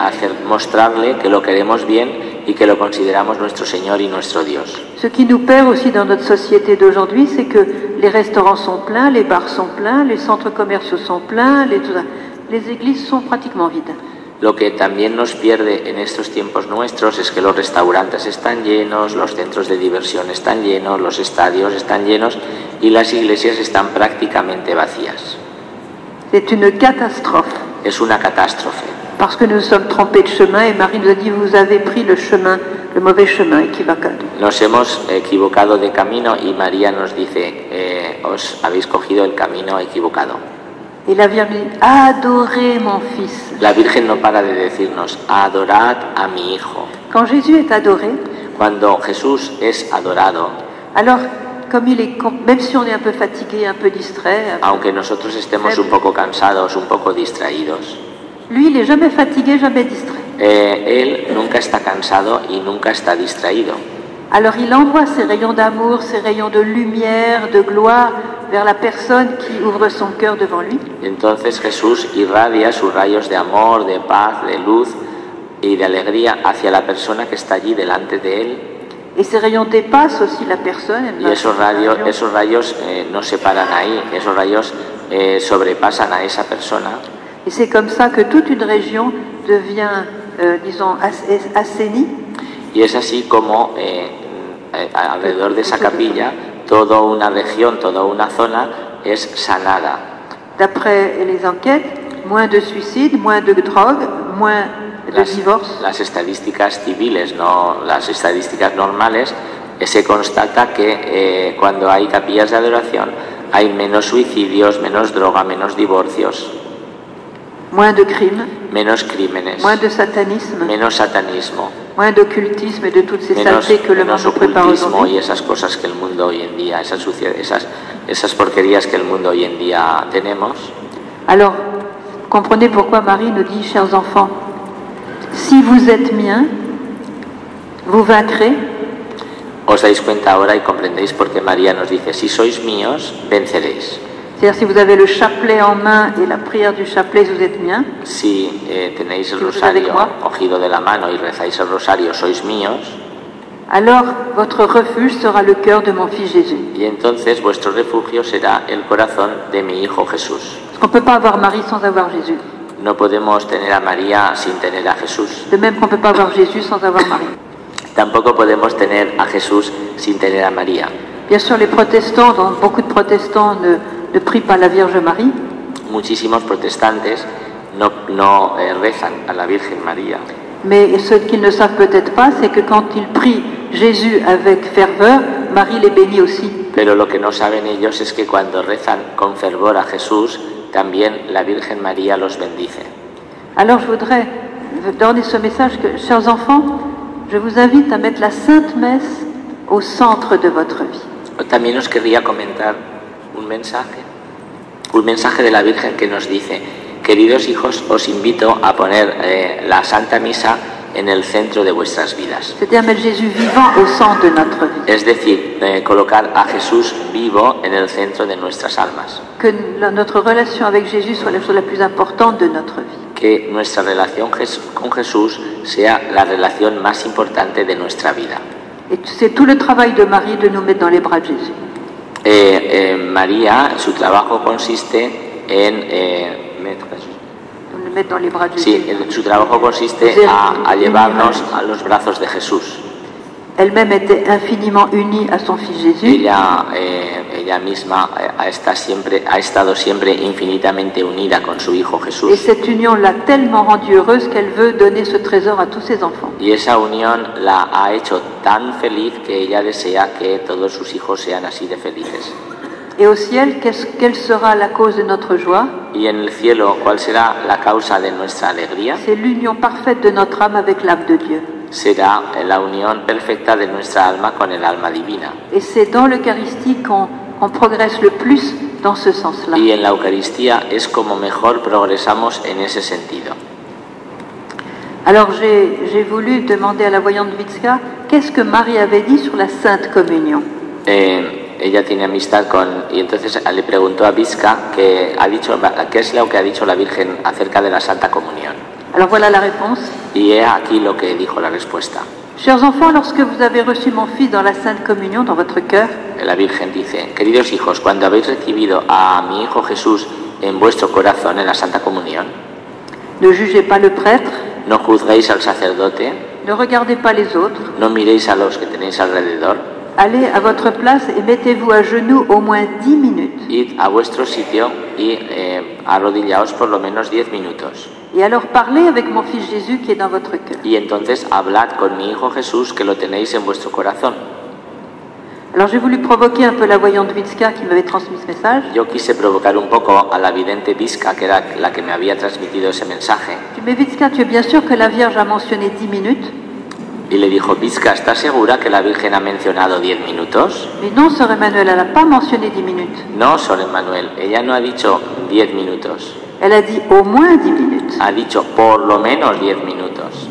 [SPEAKER 2] mostrarle que lo queremos bien y que lo consideramos nuestro Señor y nuestro Dios.
[SPEAKER 1] Ce qui nous perd aussi dans notre société d'aujourd'hui, c'est que les restaurants sont pleins, les bars sont pleins, les centres commerciaux sont pleins, les églises sont pratiquement vides.
[SPEAKER 2] Lo que también nos pierde en estos tiempos nuestros es que los restaurantes están llenos, los centros de diversión están llenos, los estadios están llenos y las iglesias están prácticamente vacías.
[SPEAKER 1] C'est une catastrophe.
[SPEAKER 2] Es una catástrofe.
[SPEAKER 1] Parce que nous sommes trompés de chemin et Marie nous a dit vous avez pris le mauvais chemin équivocal.
[SPEAKER 2] Nos hemos equivocado de camino y María nos dice os habéis cogido el camino equivocado.
[SPEAKER 1] Et la Vierge dit adorez mon fils.
[SPEAKER 2] La Virgen no para de decirnos adorad a mi hijo.
[SPEAKER 1] Quand Jésus est adoré,
[SPEAKER 2] cuando Jesús es adorado,
[SPEAKER 1] alors comme il est, même si on est un peu fatigué, un peu distrait,
[SPEAKER 2] aunque nosotros estemos un poco cansados, un poco distraídos,
[SPEAKER 1] lui il est jamais fatigué, jamais distrait.
[SPEAKER 2] Él nunca está cansado y nunca está distraído.
[SPEAKER 1] Alors il envoie ses rayons d'amour, ses rayons de lumière, de gloire vers la personne qui ouvre son cœur devant lui.
[SPEAKER 2] Entonces Jesús irradia sus rayos de amor, de paz, de luz y de alegría hacia la persona que está allí delante de él.
[SPEAKER 1] Et ces rayons dépassent aussi la personne.
[SPEAKER 2] Y esos rayos no se paran ahí, esos rayos sobrepasan a esa persona.
[SPEAKER 1] Et c'est comme ça que toute une région devient, disons, assainie.
[SPEAKER 2] Y es así como alrededor de esa capilla toda una región, toda una zona es sanada.
[SPEAKER 1] D'après les enquêtes, moins de suicides, moins de drogue, moins de divorces.
[SPEAKER 2] Las estadísticas civiles, no las estadísticas normales, se constata que cuando hay capillas de adoración hay menos suicidios, menos droga, menos divorcios.
[SPEAKER 1] Moins de crimes,
[SPEAKER 2] menos crímenes,
[SPEAKER 1] moins de satanisme,
[SPEAKER 2] menos satanismo,
[SPEAKER 1] moins d'occultisme et de toutes ces saletés que le monde nous prépare aujourd'hui.
[SPEAKER 2] Y esas cosas que el mundo hoy en día, esas porquerías que el mundo hoy en día tenemos.
[SPEAKER 1] Alors, comprenez pourquoi Marie nous dit, chers enfants, si vous êtes miens, vous vaincrez.
[SPEAKER 2] Os dais cuenta ahora y comprendéis por qué María nos dice, si sois míos, venceréis.
[SPEAKER 1] C'est-à-dire, si vous avez le chapelet en main et la prière du chapelet, vous êtes mien.
[SPEAKER 2] Si tenéis el rosario cogido de la mano y rezáis el rosario, sois míos.
[SPEAKER 1] Alors, votre refuge sera le cœur de mon fils Jésus.
[SPEAKER 2] Y entonces vuestro refugio será el corazón de mi hijo Jesús.
[SPEAKER 1] Parce qu'on ne peut pas avoir Marie sans avoir Jésus.
[SPEAKER 2] No podemos tener a María sin tener a Jesús.
[SPEAKER 1] De même qu'on ne peut pas avoir Jésus sans avoir Marie.
[SPEAKER 2] Tampoco podemos tener a Jesús sin tener a María.
[SPEAKER 1] Bien sûr, les protestants, donc beaucoup de protestants ne prient pas la Vierge Marie.
[SPEAKER 2] Muchísimos protestantes no rezan a la Virgen María.
[SPEAKER 1] Mais ce qu'ils ne savent peut-être pas, c'est que quand ils prient Jésus avec ferveur, Marie les bénit aussi.
[SPEAKER 2] Pero lo que no saben ellos es que cuando rezan con fervor a Jesús, también la Virgen María los bendice.
[SPEAKER 1] Alors je voudrais donner ce message que, chers enfants, je vous invite à mettre la Sainte Messe au centre de votre vie.
[SPEAKER 2] También os querría comentar un mensaje de la Virgen que nos dice, queridos hijos, os invito a poner la Santa Misa en el centro de vuestras vidas.
[SPEAKER 1] C'est-à-dire mettre Jésus vivant au centre de notre vie.
[SPEAKER 2] Es decir, colocar a Jesús vivo en el centro de nuestras almas.
[SPEAKER 1] Que notre relation avec Jésus soit la chose la plus importante de notre vie.
[SPEAKER 2] Que nuestra relación con Jesús sea la relación más importante de nuestra vida.
[SPEAKER 1] Et c'est tout le travail de Marie de nous mettre dans les bras de Jésus.
[SPEAKER 2] María, su trabajo consiste en
[SPEAKER 1] mettre dans les bras de Jésus.
[SPEAKER 2] Sí, su trabajo consiste a llevarnos a los brazos de Jesús.
[SPEAKER 1] Elle-même était infiniment unie à son fils Jésus.
[SPEAKER 2] Ella misma ha estado siempre infinitamente unida con su hijo Jesús.
[SPEAKER 1] Et cette union l'a tellement rendue heureuse qu'elle veut donner ce trésor à tous ses enfants.
[SPEAKER 2] Y esa unión la ha hecho tan feliz que ella desea que todos sus hijos sean así de felices.
[SPEAKER 1] Et au ciel, quelle sera la cause de notre joie?
[SPEAKER 2] Y en el cielo, ¿cuál será la causa de nuestra alegría?
[SPEAKER 1] C'est l'union parfaite de notre âme avec l'âme de Dieu.
[SPEAKER 2] Será la unión perfecta de nuestra alma con el alma divina.
[SPEAKER 1] Et c'est dans l'Eucharistie qu'on progresse le plus dans ce sens-là.
[SPEAKER 2] Y en la Eucaristía es como mejor progresamos en ese sentido.
[SPEAKER 1] Alors j'ai voulu demander à la voyante Vitska qu'est-ce que Marie avait dit sur la Sainte Communion.
[SPEAKER 2] ella tiene amistad con... Y entonces le preguntó a Visca qué es lo que ha dicho la Virgen acerca de la Santa Comunión.
[SPEAKER 1] Alors voilà la réponse.
[SPEAKER 2] Y he aquí lo que dijo la respuesta.
[SPEAKER 1] Chers enfants, lorsque vous avez reçu mon Fils dans la Sainte Communion, dans votre cœur,
[SPEAKER 2] La Virgen dice, queridos hijos, cuando habéis recibido a mi Hijo Jesús en vuestro corazón en la Santa Comunión,
[SPEAKER 1] ne jugez pas le prêtre,
[SPEAKER 2] no juzguéis al sacerdote,
[SPEAKER 1] ne regardez pas les autres,
[SPEAKER 2] no miréis a los que tenéis alrededor,
[SPEAKER 1] allez à votre place et mettez-vous à genoux au moins 10 minutes.
[SPEAKER 2] id a vuestro sitio y arrodillaos por lo menos 10 minutos.
[SPEAKER 1] Et alors parlez avec mon Fils Jésus qui est dans votre cœur.
[SPEAKER 2] Y entonces hablad con mi Hijo Jesús que lo tenéis en vuestro corazón.
[SPEAKER 1] Alors j'ai voulu provoquer un peu la voyante Vitska qui m'avait transmis ce message.
[SPEAKER 2] Yo quise provocar un poco a la vidente Visca, que era la que me había transmitido ese mensaje,
[SPEAKER 1] Je dis, mais Vitska, tu es bien sûr que la Vierge a mentionné 10 minutes?
[SPEAKER 2] y le dijo, Visca, ¿estás segura que la Virgen ha mencionado 10 minutos?
[SPEAKER 1] Mais non, Sœur Emmanuel, elle n'a pas mentionné 10 minutes.
[SPEAKER 2] No, Sor Emmanuel, ella no ha dicho 10 minutos,
[SPEAKER 1] Elle a dit au moins 10 minutes.
[SPEAKER 2] ha dicho por lo menos 10 minutos,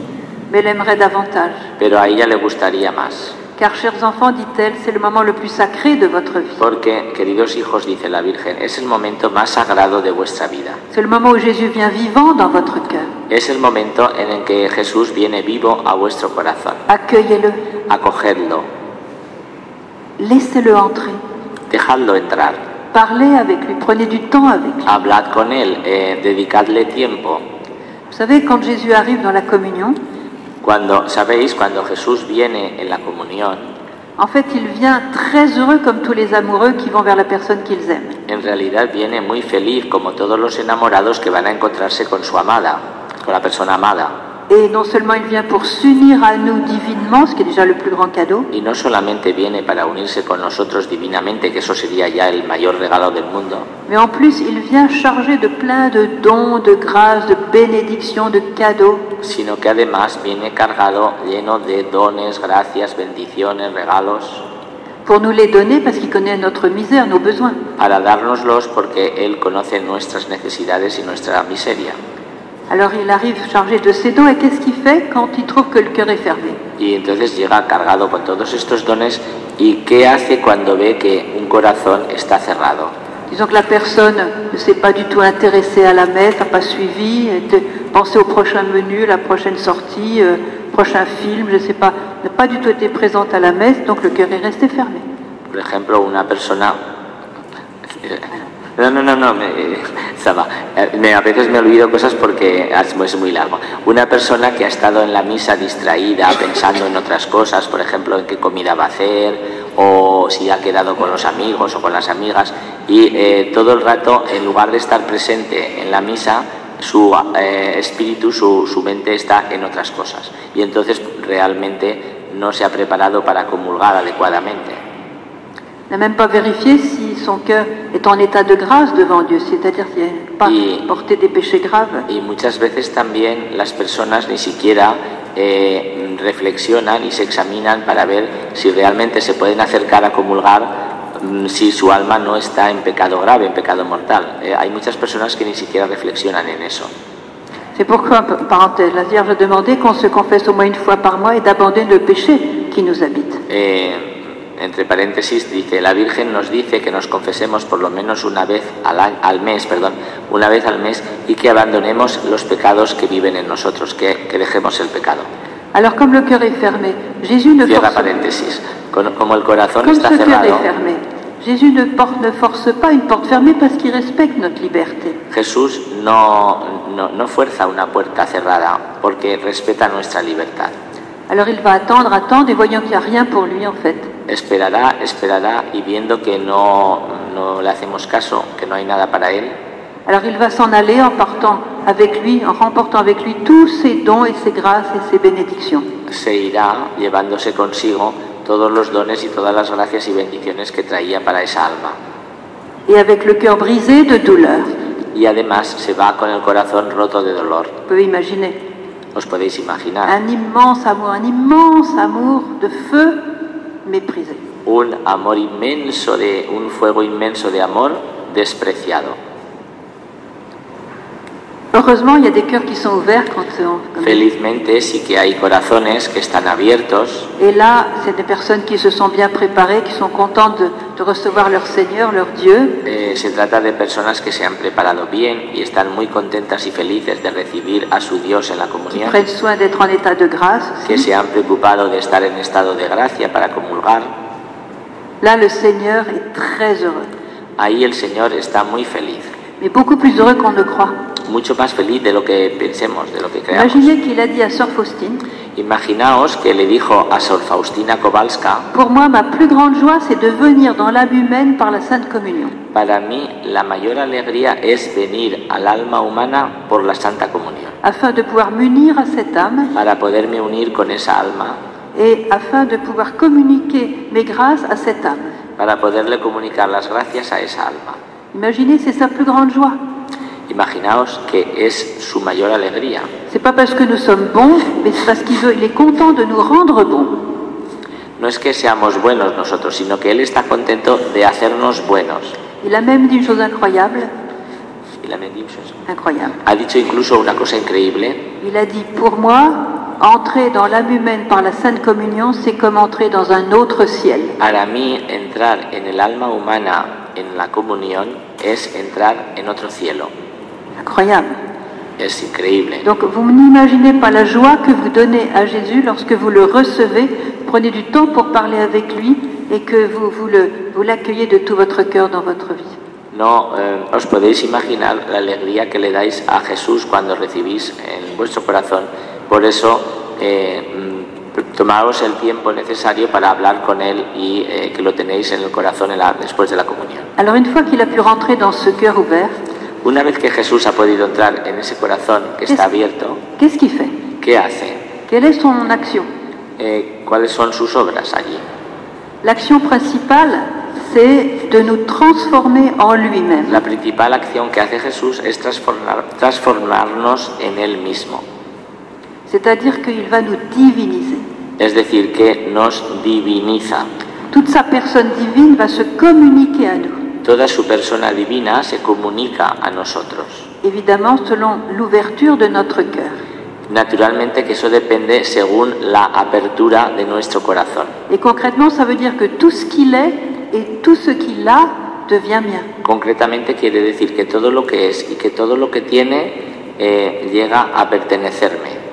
[SPEAKER 1] Mais elle aimerait davantage.
[SPEAKER 2] pero a ella le gustaría más.
[SPEAKER 1] Car, chers enfants, dit-elle, c'est le moment le plus sacré de votre vie.
[SPEAKER 2] Porque, queridos hijos, dice la Virgen, es el momento más sagrado de vuestra vida.
[SPEAKER 1] C'est le moment où Jésus vient vivant dans votre cœur.
[SPEAKER 2] Es el momento en el que Jesús viene vivo a vuestro corazón.
[SPEAKER 1] Accueillez-le,
[SPEAKER 2] Acogedlo,
[SPEAKER 1] laissez-le entrer,
[SPEAKER 2] dejadlo entrar,
[SPEAKER 1] parlez avec lui, prenez du temps avec lui.
[SPEAKER 2] hablad con él, dedicadle tiempo.
[SPEAKER 1] Vous savez, quand Jésus arrive dans la communion,
[SPEAKER 2] Sabéis, cuando Jesús viene en la comunión,
[SPEAKER 1] en fait, il vient très heureux comme tous les amoureux qui vont vers la personne qu'ils aiment.
[SPEAKER 2] en realidad viene muy feliz, como todos los enamorados que van a encontrarse con su amada, con la persona amada.
[SPEAKER 1] Et non seulement il vient pour s'unir à nous divinement, ce qui est déjà le plus grand cadeau,
[SPEAKER 2] Y no solamente viene para unirse con nosotros divinamente, que eso sería ya el mayor regalo del mundo,
[SPEAKER 1] mais en plus il vient chargé de plein de dons, de grâces, de bénédictions, de cadeaux,
[SPEAKER 2] sino que además viene cargado, lleno de dones, gracias, bendiciones, regalos,
[SPEAKER 1] pour nous les donner parce qu'il connaît notre misère, nos besoins.
[SPEAKER 2] para dárnoslos porque Él conoce nuestras necesidades y nuestra miseria.
[SPEAKER 1] Alors il arrive chargé de ces dons et qu'est-ce qu'il fait quand il trouve que le cœur est fermé?
[SPEAKER 2] Y entonces llega cargado con todos estos dones. ¿Y qué hace cuando ve que un corazón está cerrado?
[SPEAKER 1] Disons que la personne ne s'est pas du tout intéressée à la messe, n'a pas suivi, pensait au prochain menu, la prochaine sortie, prochain film, je ne sais pas, n'a pas du tout été présente à la messe, donc le cœur est resté fermé.
[SPEAKER 2] Por ejemplo, una persona... No, a veces me olvido cosas porque es muy largo. Una persona que ha estado en la misa distraída, pensando en otras cosas, por ejemplo, en qué comida va a hacer, o si ha quedado con los amigos o con las amigas, y todo el rato, en lugar de estar presente en la misa, su espíritu, su mente está en otras cosas. Y entonces realmente no se ha preparado para comulgar adecuadamente.
[SPEAKER 1] N'a même pas vérifié si son cœur est en état de grâce devant Dieu, c'est-à-dire qu'il n'a pas porté des péchés graves.
[SPEAKER 2] Y muchas veces también las personas ni siquiera reflexionan y se examinan para ver si realmente se pueden acercar a comulgar si su alma no está en pecado grave, en pecado mortal. Hay muchas personas que ni siquiera reflexionan en eso.
[SPEAKER 1] C'est pourquoi, parenthèse, la Vierge a demandé qu'on se confesse au moins une fois par mois et d'abandonner le péché qui nous habite.
[SPEAKER 2] Entre paréntesis, dice, la Virgen nos dice que nos confesemos por lo menos una vez al mes, y que abandonemos los pecados que viven en nosotros, que dejemos el pecado.
[SPEAKER 1] Alors, comme le cœur est fermé, Jésus ne
[SPEAKER 2] Cierra
[SPEAKER 1] force
[SPEAKER 2] paréntesis. Como el corazón
[SPEAKER 1] comme
[SPEAKER 2] está
[SPEAKER 1] ce cœur
[SPEAKER 2] cerrado,
[SPEAKER 1] est fermé, Jésus ne force pas une porte fermée parce qu'il respecte notre liberté.
[SPEAKER 2] Jesús no fuerza una puerta cerrada porque respeta nuestra libertad.
[SPEAKER 1] Alors il va attendre, et voyant qu'il n'y a rien pour lui en fait.
[SPEAKER 2] Esperará y viendo que no le hacemos caso, que no hay nada para él.
[SPEAKER 1] Alors il va s'en aller en remportant avec lui tous ses dons et ses grâces et ses bénédictions.
[SPEAKER 2] Se irá llevándose consigo todos los dones y todas las gracias y bendiciones que traía para esa alma.
[SPEAKER 1] Et avec le cœur brisé de douleur.
[SPEAKER 2] Y además se va con el corazón roto de dolor.
[SPEAKER 1] Vous pouvez imaginer.
[SPEAKER 2] Os podéis imaginar.
[SPEAKER 1] Un immense amour de feu méprisé.
[SPEAKER 2] Un fuego inmenso de amor despreciado.
[SPEAKER 1] Heureusement, il y a des cœurs qui sont ouverts quand
[SPEAKER 2] Felizmente sí que hay corazones que están abiertos.
[SPEAKER 1] Et là, c'est des personnes qui se sont bien préparées, qui sont contentes de recevoir leur Seigneur, leur Dieu.
[SPEAKER 2] Se trata de personas que se han preparado bien y están muy contentas y felices de recibir a su Dios en la
[SPEAKER 1] Qui
[SPEAKER 2] comunión.
[SPEAKER 1] prennent soin d'être en état de grâce aussi.
[SPEAKER 2] Que se han preocupado de estar en estado de gracia para comulgar.
[SPEAKER 1] Là, le Seigneur est très heureux.
[SPEAKER 2] Ahí el Señor está muy feliz.
[SPEAKER 1] Mais beaucoup plus heureux qu'on ne croit.
[SPEAKER 2] Mucho más feliz de lo que pensemos, de lo que creamos.
[SPEAKER 1] Imaginez qu'il a dit à Sœur Faustine,
[SPEAKER 2] Imaginaos que le dijo a Sor Faustina Kowalska:
[SPEAKER 1] pour moi, ma plus grande joie, c'est de venir dans l'âme humaine par la Sainte Communion.
[SPEAKER 2] para mí la mayor alegría es venir al alma humana por la Santa Comunión,
[SPEAKER 1] Afin de pouvoir m'unir à cette âme
[SPEAKER 2] para poderme unir con esa alma,
[SPEAKER 1] et afin de pouvoir communiquer mes grâces à cette âme.
[SPEAKER 2] para poderle comunicar las gracias a esa alma.
[SPEAKER 1] Imaginez, c'est sa plus grande joie.
[SPEAKER 2] Imaginaos que es su mayor alegría.
[SPEAKER 1] C'est pas parce que nous sommes bons, mais c'est parce il est content de nous rendre bons.
[SPEAKER 2] No es que seamos buenos nosotros, sino que Él está contento de hacernos buenos.
[SPEAKER 1] Il a même dit une chose incroyable.
[SPEAKER 2] Y la bendición.
[SPEAKER 1] Incroyable.
[SPEAKER 2] Ha dicho incluso una cosa increíble.
[SPEAKER 1] Il a dit, pour moi, entrer dans l'âme humaine par la Sainte Communion, c'est comme entrer dans un autre ciel.
[SPEAKER 2] Para mí, entrar en el alma humana en la comunión es entrar en otro cielo.
[SPEAKER 1] Incroyable.
[SPEAKER 2] Es increíble.
[SPEAKER 1] Donc vous n'imaginez pas la joie que vous donnez à Jésus lorsque vous le recevez, prenez du temps pour parler avec lui et que vous l'accueillez de tout votre cœur dans votre vie.
[SPEAKER 2] No os podéis imaginar la alegría que le dais a Jesús cuando recibís en vuestro corazón. Por eso, tomaos el tiempo necesario para hablar con Él y que lo tenéis en el corazón después de la comunión.
[SPEAKER 1] Alors une fois qu'il a pu rentrer dans ce cœur ouvert,
[SPEAKER 2] Una vez que Jesús ha podido entrar en ese corazón que está abierto,
[SPEAKER 1] qu'est-ce qu'il fait?
[SPEAKER 2] ¿qué hace?
[SPEAKER 1] Quelle est son action?
[SPEAKER 2] ¿Cuáles son sus obras allí?
[SPEAKER 1] L'action principale, c'est de nous transformer en lui-même.
[SPEAKER 2] La principal acción que hace Jesús es transformarnos en Él mismo.
[SPEAKER 1] C'est-à-dire qu'il va nous diviniser.
[SPEAKER 2] Es decir, que nos diviniza.
[SPEAKER 1] Toute sa personne divine va se communiquer à nous.
[SPEAKER 2] Toda su persona divina se comunica a nosotros.
[SPEAKER 1] Évidemment, selon l'ouverture de notre cœur.
[SPEAKER 2] Naturalmente que eso depende según la apertura de nuestro corazón.
[SPEAKER 1] Et concrètement, ça veut dire que tout ce qu'il est et tout ce qu'il a devient mien.
[SPEAKER 2] Concretamente quiere decir que todo lo que es y que todo lo que tiene llega a pertenecerme.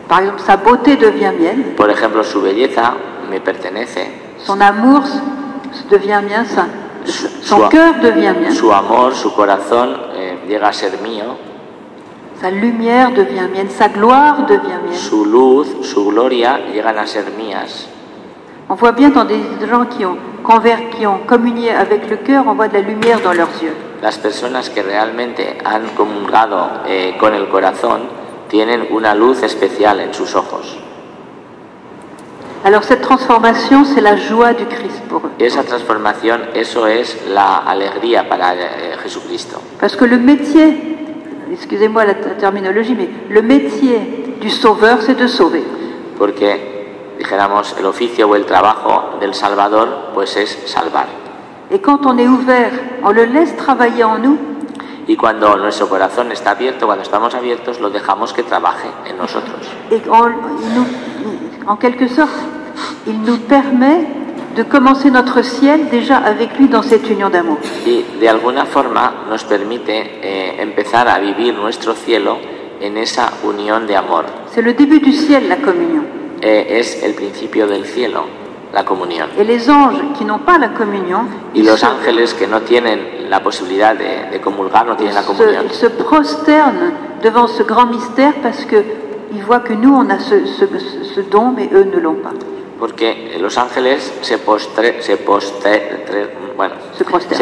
[SPEAKER 1] Par exemple, sa beauté devient mienne.
[SPEAKER 2] Por ejemplo, su belleza me pertenece.
[SPEAKER 1] Son amour devient mien. Son cœur devient mien.
[SPEAKER 2] Su amor, su corazón llega a ser mío.
[SPEAKER 1] Sa lumière devient mienne. Sa gloire devient mienne.
[SPEAKER 2] Su luz, su gloria llegan a ser mías.
[SPEAKER 1] On voit bien dans des gens qui ont communié avec le cœur, on voit de la lumière dans leurs yeux.
[SPEAKER 2] Las personas que realmente han comulgado con el corazón tienen una luz especial en sus ojos.
[SPEAKER 1] Alors cette transformation, c'est la joie du Christ pour eux.
[SPEAKER 2] Esa transformación, eso es la alegría para Jesucristo.
[SPEAKER 1] Parce que le métier, excusez-moi la terminologie, mais le métier du sauveur, c'est de sauver.
[SPEAKER 2] Porque, dijéramos, el oficio o el trabajo del Salvador, pues es salvar.
[SPEAKER 1] Et quand on est ouvert, on le laisse travailler en nous.
[SPEAKER 2] Y cuando nuestro corazón está abierto, cuando estamos abiertos, lo dejamos que trabaje en nosotros.
[SPEAKER 1] Et en quelque sorte, il nous permet de commencer notre ciel déjà avec lui dans cette union d'amour.
[SPEAKER 2] Y de alguna forma nos permite empezar a vivir nuestro cielo en esa unión de amor.
[SPEAKER 1] C'est le début du ciel, la communion.
[SPEAKER 2] Es el principio del cielo, la comunión.
[SPEAKER 1] Et les anges qui n'ont pas la communion,
[SPEAKER 2] Y los ángeles que no tienen la posibilidad de comulgar, no tienen la comunión.
[SPEAKER 1] Ils se prosternent devant ce grand mystère parce qu'ils voient que nous, on a ce don, mais eux ne l'ont pas.
[SPEAKER 2] Porque los ángeles se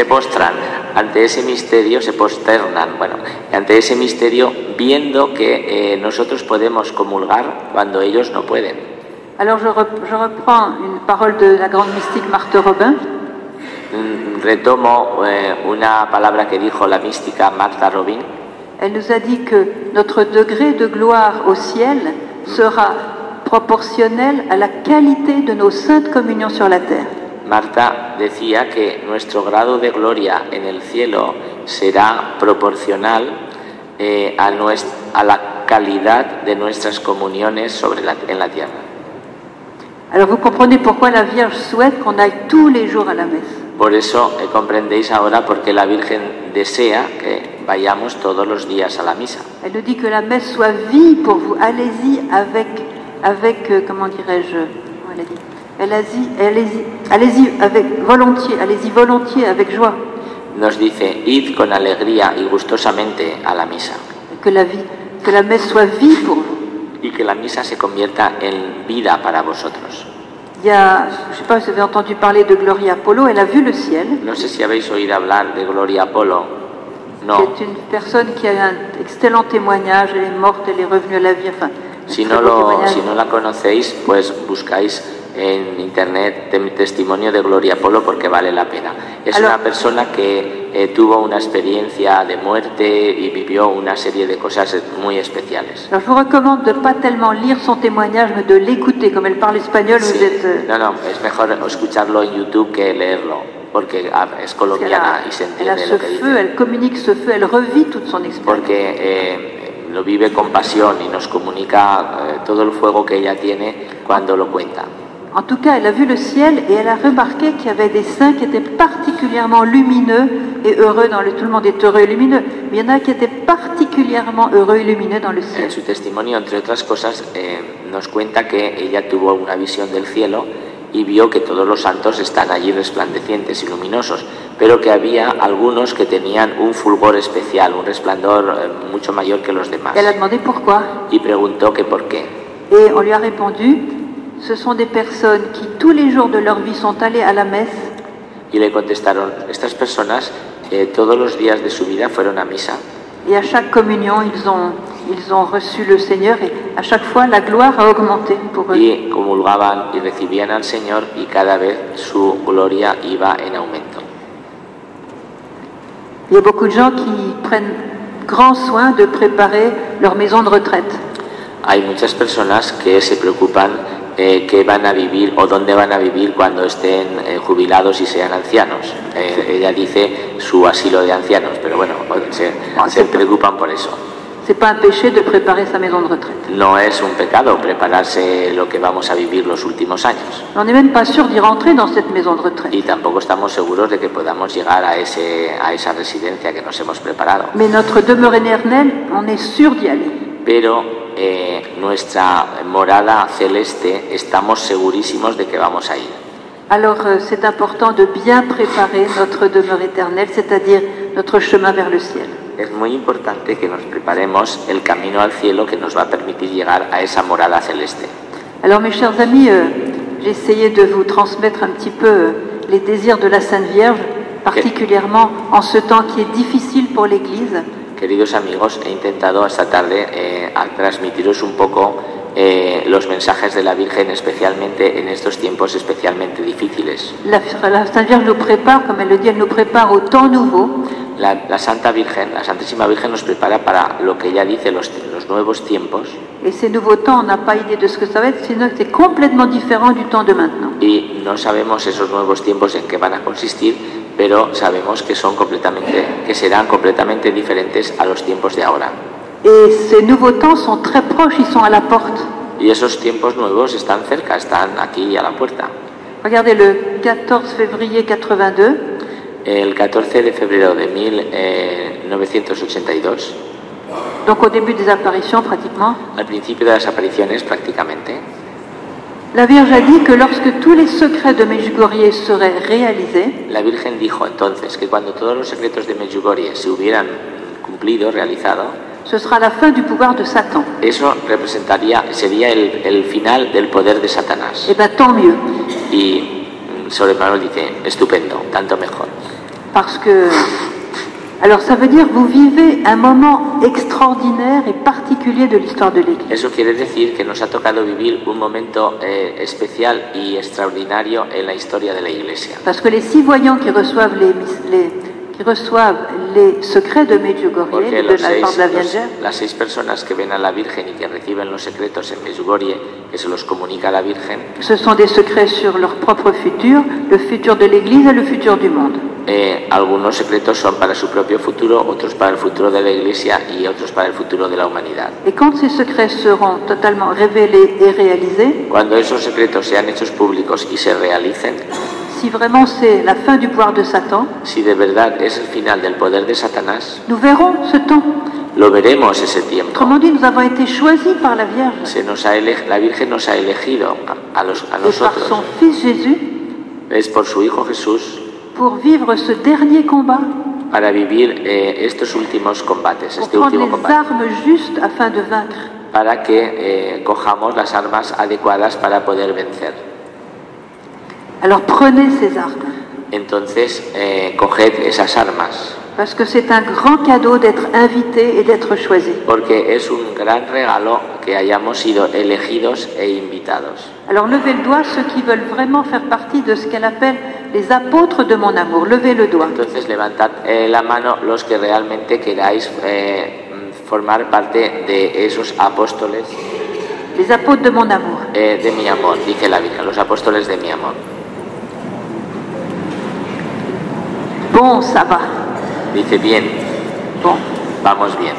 [SPEAKER 2] postran ante ese misterio, se posternan, ante ese misterio, viendo que nosotros podemos comulgar cuando ellos no pueden.
[SPEAKER 1] Alors je reprends une parole de la grande mystique Marthe Robin.
[SPEAKER 2] Retomo una palabra que dijo la mística Martha Robin.
[SPEAKER 1] Elle nous a dit que notre degré de gloire au ciel sera proportionnel a la qualité de nos saintes communions sur la terre.
[SPEAKER 2] Marta decía que nuestro grado de gloria en el cielo será proporcional a la calidad de nuestras comuniones en la tierra.
[SPEAKER 1] Alors vous comprenez pourquoi la Vierge souhaite qu'on aille tous les jours à la messe.
[SPEAKER 2] Por eso comprendéis ahora por qué la Virgen desea que vayamos todos los días a la misa.
[SPEAKER 1] Elle nous dit que la messe soit vie pour vous. Allez-y avec comment dirais-je, elle a dit, allez-y volontiers, avec joie.
[SPEAKER 2] Nos dice, id con alegría y gustosamente a la misa.
[SPEAKER 1] Que la messe soit vie pour vous.
[SPEAKER 2] Y que la misa se convierta en vida para vosotros.
[SPEAKER 1] Je ne sais pas si vous avez entendu parler de Gloria Polo, elle a vu le ciel.
[SPEAKER 2] No sé si habéis oído hablar de Gloria Polo. No.
[SPEAKER 1] C'est une personne qui a eu un excellent témoignage, elle est morte, elle est revenue à la vie. Enfin,
[SPEAKER 2] si no la conocéis, pues buscáis en internet testimonio de Gloria Polo porque vale la pena. Es una persona que tuvo una experiencia de muerte y vivió una serie de cosas muy especiales.
[SPEAKER 1] Alors, je vous recommande de ne pas tellement lire son témoignage, mais de l'écouter. Comme elle parle espagnol,
[SPEAKER 2] sí.
[SPEAKER 1] Vous êtes...
[SPEAKER 2] No, es mejor escucharlo en YouTube que leerlo, porque es colombiana y se entiende lo que dice.
[SPEAKER 1] Elle communique ce feu, elle revit toute son expérience.
[SPEAKER 2] Porque lo vive con pasión y nos comunica todo el fuego que ella tiene cuando lo cuenta.
[SPEAKER 1] En tout cas, elle a vu le ciel et elle a remarqué qu'il y avait des saints qui étaient particulièrement lumineux et heureux tout le monde est heureux et lumineux, mais il y en a qui étaient particulièrement heureux et lumineux dans le ciel.
[SPEAKER 2] En su testimonio, entre otras cosas, nos cuenta que ella tuvo una visión del cielo y vio que todos los santos están allí resplandecientes y luminosos, pero que había algunos que tenían un fulgor especial, un resplandor mucho mayor que los demás.
[SPEAKER 1] Elle a demandé pourquoi.
[SPEAKER 2] Y preguntó que por qué.
[SPEAKER 1] Et on lui a répondu, ce sont des personnes qui tous les jours de leur vie sont allées à la messe.
[SPEAKER 2] Y le contestaron, estas personas todos los días de su vida fueron a misa.
[SPEAKER 1] Et à chaque communion, ils ont reçu le Seigneur et à chaque fois la gloire a augmenté pour eux.
[SPEAKER 2] Y comulgaban y recibían al Señor y cada vez su gloria iba en aumento.
[SPEAKER 1] Il y a beaucoup de gens qui prennent grand soin de préparer leur maison de retraite.
[SPEAKER 2] Hay muchas personas que se preocupan qué van a vivir o dónde van a vivir cuando estén jubilados y sean ancianos. Ella dice su asilo de ancianos, pero bueno, se preocupan por eso.
[SPEAKER 1] C'est pas un péché de préparer sa maison de retraite.
[SPEAKER 2] No es un pecado prepararse lo que vamos a vivir los últimos años.
[SPEAKER 1] On n'est même pas sûr d'y rentrer dans cette maison de retraite.
[SPEAKER 2] Y tampoco estamos seguros de que podamos llegar a esa residencia que nos hemos preparado.
[SPEAKER 1] Mais notre demeure éternelle, on est sûr d'y aller.
[SPEAKER 2] Pero nuestra morada celeste estamos segurísimos de que vamos a ir.
[SPEAKER 1] Alors c'est important de bien préparer notre demeure éternelle, c'est-à-dire notre chemin vers le ciel.
[SPEAKER 2] Es muy importante que nos preparemos el camino al cielo que nos va a permitir llegar a esa morada celeste.
[SPEAKER 1] Alors mes chers amis, j'ai essayé de vous transmettre un petit peu les désirs de la Sainte Vierge, particulièrement en ce temps qui est difficile pour l'Église.
[SPEAKER 2] Queridos amigos, he intentado esta tarde transmitiros un poco los mensajes de la Virgen, especialmente en estos tiempos especialmente difíciles.
[SPEAKER 1] La Sainte Vierge nous prépare, comme elle le dit, elle nous prépare au temps nouveau.
[SPEAKER 2] La Santa Virgen, la Santísima Virgen nos prepara para lo que ella dice, los nuevos tiempos.
[SPEAKER 1] Et ces nouveaux temps, on n'a pas idée de ce que ça va être, sinon c'est complètement différent du temps de maintenant.
[SPEAKER 2] Y no sabemos esos nuevos tiempos en qué van a consistir, pero sabemos que serán completamente diferentes a los tiempos de ahora.
[SPEAKER 1] Et ces nouveaux temps sont très proches, ils sont à la porte.
[SPEAKER 2] Y esos tiempos nuevos están cerca, están aquí a la puerta.
[SPEAKER 1] Regardez le 14 février 82.
[SPEAKER 2] El 14 de febrero de 1982.
[SPEAKER 1] Donc au début des apparitions pratiquement.
[SPEAKER 2] Al principio de las apariciones prácticamente.
[SPEAKER 1] La Vierge a dit que lorsque tous les secrets de Medjugorje seraient réalisés,
[SPEAKER 2] la Virgen dijo entonces que cuando todos los secretos de Medjugorje se hubieran cumplido, realizado,
[SPEAKER 1] ce sera la fin du pouvoir de Satan.
[SPEAKER 2] Eso sería el final del poder de Satanás.
[SPEAKER 1] Eh bien, tant mieux.
[SPEAKER 2] Y sobre Manuel dice, estupendo, tanto mejor.
[SPEAKER 1] Parce que, alors ça veut dire vous vivez un moment extraordinaire et particulier de l'histoire de l'Église.
[SPEAKER 2] Eso quiere decir que nos ha tocado vivir un momento especial y extraordinario en la historia de la Iglesia.
[SPEAKER 1] Parce que les 6 voyants qui reçoivent les secrets de Medjugorje, de la part de la Vierge,
[SPEAKER 2] las 6 personas que ven a la Virgen y que reciben los secretos en Medjugorje, que se los comunica a la Virgen,
[SPEAKER 1] ce sont des secrets sur leur propre futur, le futur de l'Église et le futur du monde.
[SPEAKER 2] algunos secretos son para su propio futuro, otros para el futuro de la Iglesia y otros para el futuro de la humanidad.
[SPEAKER 1] Et quand ces secrets seront totalement révélés et réalisés,
[SPEAKER 2] Cuando esos secretos sean hechos públicos y se realicen,
[SPEAKER 1] si vraiment c'est la fin du pouvoir de Satan,
[SPEAKER 2] si de verdad es el final del poder de Satanás,
[SPEAKER 1] nous verrons ce temps.
[SPEAKER 2] lo veremos ese tiempo.
[SPEAKER 1] Autrement dit, nous avons été choisis par la Vierge
[SPEAKER 2] La Virgen nos ha elegido a
[SPEAKER 1] et par
[SPEAKER 2] nosotros.
[SPEAKER 1] son Fils Jésus
[SPEAKER 2] Es por su Hijo Jesús
[SPEAKER 1] pour vivre ce dernier combat,
[SPEAKER 2] para vivir estos últimos combates,
[SPEAKER 1] pour
[SPEAKER 2] este
[SPEAKER 1] prendre
[SPEAKER 2] último
[SPEAKER 1] les
[SPEAKER 2] combate,
[SPEAKER 1] armes justes afin de vaincre.
[SPEAKER 2] para que cojamos las armas adecuadas para poder vencer.
[SPEAKER 1] Alors prenez ces armes,
[SPEAKER 2] Entonces, coged esas armas,
[SPEAKER 1] parce que c'est un grand cadeau d'être invité et d'être choisi.
[SPEAKER 2] porque es un gran regalo que hayamos sido elegidos e invitados.
[SPEAKER 1] Alors levez le doigt ceux qui veulent vraiment faire partie de ce qu'elle appelle les apôtres de mon amour. Levez le doigt.
[SPEAKER 2] Entonces, levantad la mano los que realmente queráis formar parte de esos apóstoles
[SPEAKER 1] Les apôtres de mon amour.
[SPEAKER 2] de mi amor, dice la Virgen, los apóstoles de mi amor.
[SPEAKER 1] Bon, ça va.
[SPEAKER 2] Dice bien,
[SPEAKER 1] Bon.
[SPEAKER 2] vamos bien.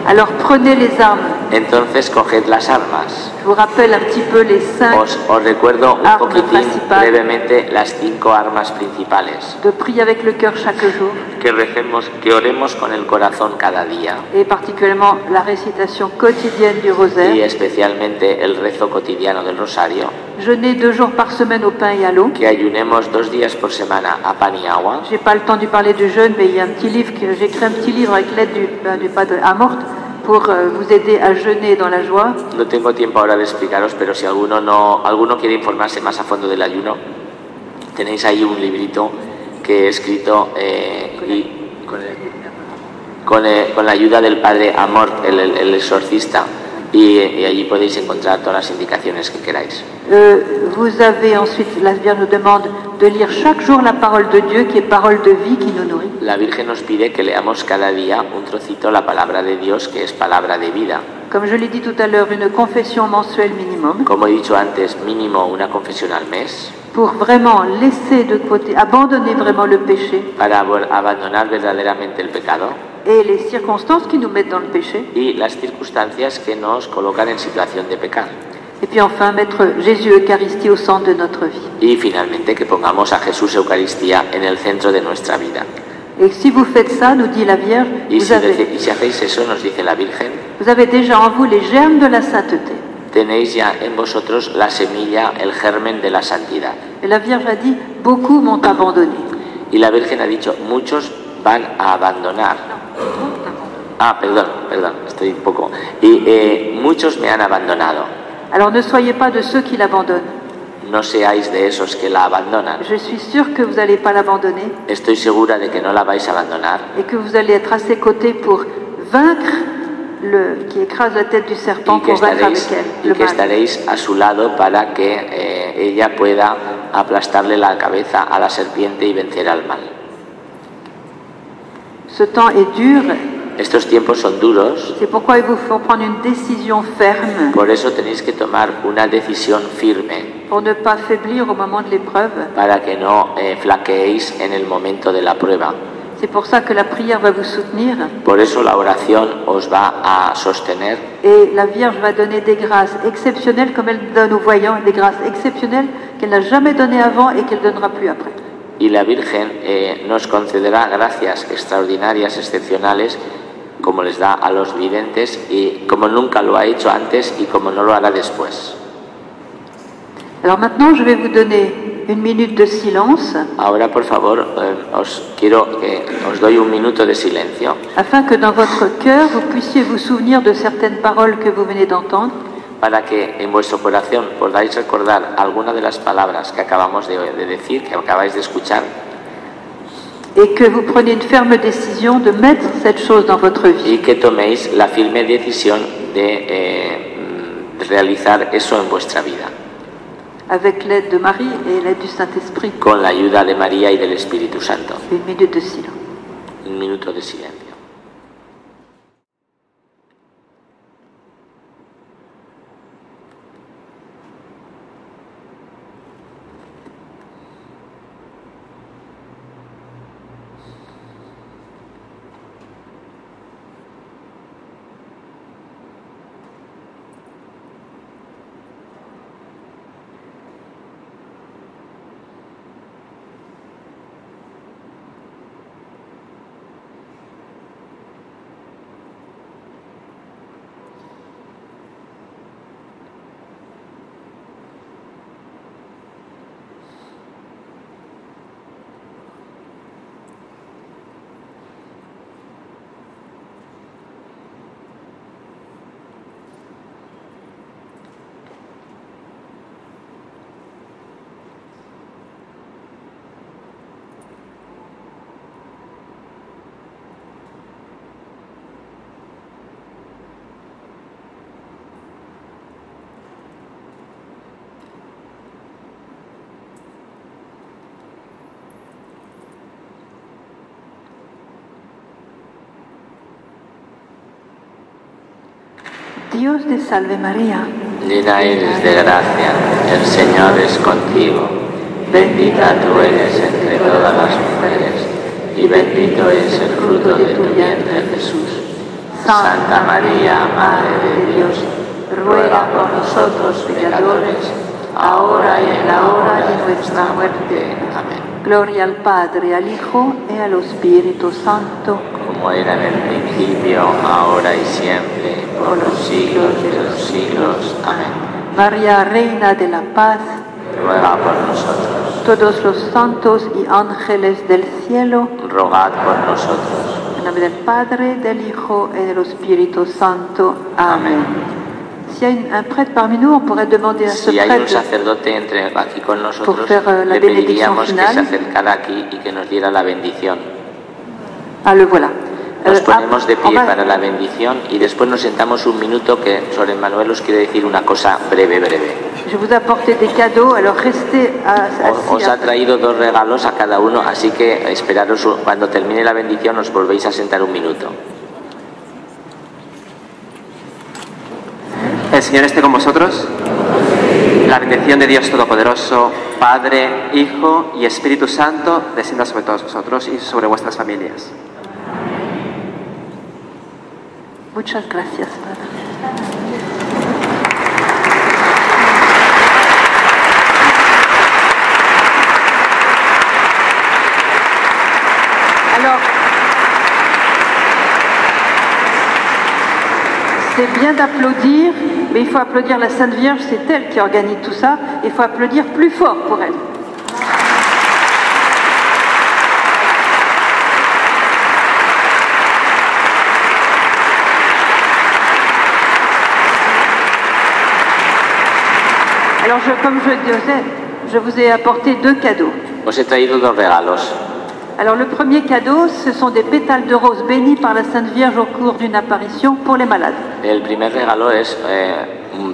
[SPEAKER 1] Alors prenez les armes.
[SPEAKER 2] Entonces coged las armas.
[SPEAKER 1] Je vous rappelle un petit peu les 5
[SPEAKER 2] Os recuerdo un
[SPEAKER 1] armes
[SPEAKER 2] poquitín
[SPEAKER 1] principales.
[SPEAKER 2] brevemente las 5 armas principales.
[SPEAKER 1] De prier avec le cœur chaque jour,
[SPEAKER 2] Que recemos, que oremos con el corazón cada día.
[SPEAKER 1] et particulièrement la récitation quotidienne du
[SPEAKER 2] Y
[SPEAKER 1] rosaire.
[SPEAKER 2] especialmente el rezo cotidiano del rosario.
[SPEAKER 1] Jeûner 2 jours par semaine au pain et à l'eau.
[SPEAKER 2] Que ayunemos 2 días por semana a pan y agua.
[SPEAKER 1] J'ai pas le temps de parler du jeûne, mais il y a un petit livre que j'ai écrit un petit livre avec l'aide du Padre Amort pour vous aider à jeûner dans la joie.
[SPEAKER 2] No tengo tiempo ahora de explicaros, pero si alguno quiere informarse más a fondo del ayuno, tenéis ahí un librito que he escrito con la ayuda del Padre Amort, el exorcista, y allí podéis encontrar todas las indicaciones que queráis.
[SPEAKER 1] Vous avez ensuite, la Vierge nous demande de lire chaque jour la parole de Dieu qui est parole de vie qui nous nourrit.
[SPEAKER 2] La Virgen nos pide que leamos cada día un trocito la palabra de Dios, que es palabra de vida.
[SPEAKER 1] Comme je l'ai dit tout à l'heure, une confession mensuelle minimum
[SPEAKER 2] Como he dicho antes, mínimo una confesión al mes,
[SPEAKER 1] pour vraiment laisser de côté, abandonner vraiment le péché
[SPEAKER 2] para abandonar verdaderamente el pecado
[SPEAKER 1] et les circonstances qui nous mettent dans le péché.
[SPEAKER 2] y las circunstancias que nos colocan en situación de pecar.
[SPEAKER 1] Et puis enfin, mettre Jésus Eucharistie au centre de notre vie.
[SPEAKER 2] Y finalmente que pongamos a Jesús Eucaristía en el centro de nuestra vida.
[SPEAKER 1] Et si vous faites ça, nous dit la Vierge,
[SPEAKER 2] Y
[SPEAKER 1] vous
[SPEAKER 2] si hacéis eso, nos dice la Virgen,
[SPEAKER 1] vous avez déjà en vous les germes de la sainteté.
[SPEAKER 2] tenéis ya en vosotros la semilla, el germen de la santidad.
[SPEAKER 1] Et la Vierge a dit, beaucoup m'ont abandonné.
[SPEAKER 2] Y la Virgen ha dicho, muchos van a abandonar. Perdón, estoy un poco. Y muchos me han abandonado.
[SPEAKER 1] Alors ne soyez pas de ceux qui l'abandonnent.
[SPEAKER 2] No seáis de esos que la abandonan.
[SPEAKER 1] Je suis sûre que vous n'allez pas l'abandonner
[SPEAKER 2] Estoy segura de que no la vais a abandonar
[SPEAKER 1] et que vous allez être à ses côtés pour vaincre le qui écrase la tête du serpent,
[SPEAKER 2] y que
[SPEAKER 1] pour vaincre avec elle le mal.
[SPEAKER 2] estaréis a su lado para que ella pueda aplastarle la cabeza a la serpiente y vencer al mal.
[SPEAKER 1] Ce temps est dur,
[SPEAKER 2] Estos tiempos son duros,
[SPEAKER 1] c'est pourquoi il vous faut prendre une décision ferme
[SPEAKER 2] por eso tenéis que tomar una decisión firme
[SPEAKER 1] pour ne pas faiblir au moment de l'épreuve.
[SPEAKER 2] para que no flaqueéis en el momento de la prueba.
[SPEAKER 1] C'est pour ça que la prière va vous soutenir
[SPEAKER 2] Por eso la oración os va a sostener
[SPEAKER 1] et la Vierge va donner des grâces exceptionnelles comme elle donne aux voyants, des grâces exceptionnelles qu'elle n'a jamais données avant et qu'elle donnera plus après.
[SPEAKER 2] y la Virgen nos concederá gracias extraordinarias, excepcionales, como les da a los videntes y como nunca lo ha hecho antes y como no lo hará después.
[SPEAKER 1] Alors maintenant, je vais vous donner une minute de silence
[SPEAKER 2] Ahora, por favor, os doy un minuto de silencio
[SPEAKER 1] afin que dans votre cœur, vous puissiez vous souvenir de certaines paroles que vous venez d'entendre
[SPEAKER 2] para que en vuestro corazón podáis recordar alguna de las palabras que acabamos de decir, que acabáis de escuchar,
[SPEAKER 1] et que vous preniez une ferme décision de mettre cette chose dans votre vie.
[SPEAKER 2] y que toméis la firme decisión de realizar eso en vuestra vida,
[SPEAKER 1] Avec l'aide de Marie et l'aide du Saint-Esprit.
[SPEAKER 2] con la ayuda de María y del Espíritu Santo.
[SPEAKER 1] Une minute de silence.
[SPEAKER 2] Un minuto de silencio.
[SPEAKER 1] Dios te salve María,
[SPEAKER 2] llena eres de gracia, el Señor es contigo. Bendita tú eres entre todas las mujeres, y bendito es el fruto de tu vientre, Jesús. Santa María, Madre de Dios, ruega por nosotros pecadores, ahora y en la hora de nuestra muerte. Amén.
[SPEAKER 1] Gloria al Padre, al Hijo y al Espíritu Santo,
[SPEAKER 2] como era en el principio, ahora y siempre, por los siglos de los siglos. Amén.
[SPEAKER 1] María, Reina de la Paz,
[SPEAKER 2] ruega por nosotros.
[SPEAKER 1] Todos los santos y ángeles del cielo,
[SPEAKER 2] rogad por nosotros.
[SPEAKER 1] En nombre del Padre, del Hijo et del Espíritu Santo. Amén. S'il y a un prêtre parmi nous, on pourrait demander à ce
[SPEAKER 2] si hay un
[SPEAKER 1] prêtre
[SPEAKER 2] sacerdote entre aquí con nosotros,
[SPEAKER 1] pour faire la
[SPEAKER 2] le
[SPEAKER 1] bénédiction
[SPEAKER 2] pediríamos que se
[SPEAKER 1] finale.
[SPEAKER 2] acercara aquí y que nos diera la bendición.
[SPEAKER 1] Ah, le voilà.
[SPEAKER 2] Nos ponemos de pie
[SPEAKER 1] on va-
[SPEAKER 2] para la bendición y después nos sentamos un minuto que Sor Manuel os quiere decir una cosa breve.
[SPEAKER 1] Je vous ai apporté des cadeaux, alors restez
[SPEAKER 2] Os ha
[SPEAKER 1] assis.
[SPEAKER 2] traído 2 regalos a cada uno, así que esperaros cuando termine la bendición os volvéis a sentar un minuto.
[SPEAKER 3] El Señor esté con vosotros. La bendición de Dios Todopoderoso, Padre, Hijo y Espíritu Santo, descienda sobre todos vosotros y sobre vuestras familias.
[SPEAKER 1] Muchas gracias, Padre. Alors, c'est bien d'applaudir, mais il faut applaudir la Sainte Vierge, c'est elle qui organise tout ça. Il faut applaudir plus fort pour elle. Alors, comme je disais, je vous ai apporté 2 cadeaux.
[SPEAKER 2] Os he traído 2 regalos.
[SPEAKER 1] Alors, le premier cadeau, ce sont des pétales de rose bénis par la Sainte Vierge au cours d'une apparition pour les malades.
[SPEAKER 2] El primer regalo es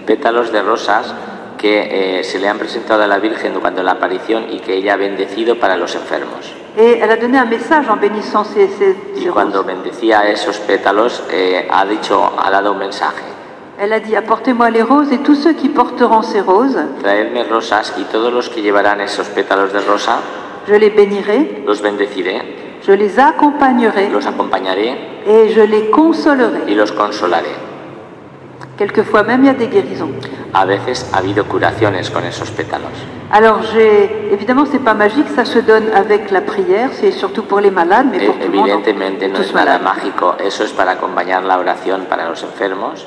[SPEAKER 2] pétalos de rosas que se le han presentado a la Virgen durante la aparición y que ella ha bendecido para los enfermos.
[SPEAKER 1] Et elle a donné un message en bénissant ces
[SPEAKER 2] Y
[SPEAKER 1] roses.
[SPEAKER 2] cuando bendecía esos pétalos, ha dado un mensaje.
[SPEAKER 1] Elle a dit, apportez-moi les roses et tous ceux qui porteront ces roses,
[SPEAKER 2] Traedme rosas y todos los que llevarán esos pétalos de rosa,
[SPEAKER 1] je les bénirai,
[SPEAKER 2] los bendeciré,
[SPEAKER 1] je les accompagnerai
[SPEAKER 2] los acompañaré
[SPEAKER 1] et je les consolerai.
[SPEAKER 2] y los consolaré.
[SPEAKER 1] Quelquefois même, il y a des guérisons.
[SPEAKER 2] A veces ha habido curaciones con esos pétalos.
[SPEAKER 1] Alors, évidemment, c'est pas magique, ça se donne avec la prière, c'est surtout pour les malades, mais pour tout le monde.
[SPEAKER 2] Evidentemente no
[SPEAKER 1] tous
[SPEAKER 2] es nada
[SPEAKER 1] malades.
[SPEAKER 2] mágico, eso es para acompañar la oración para los enfermos.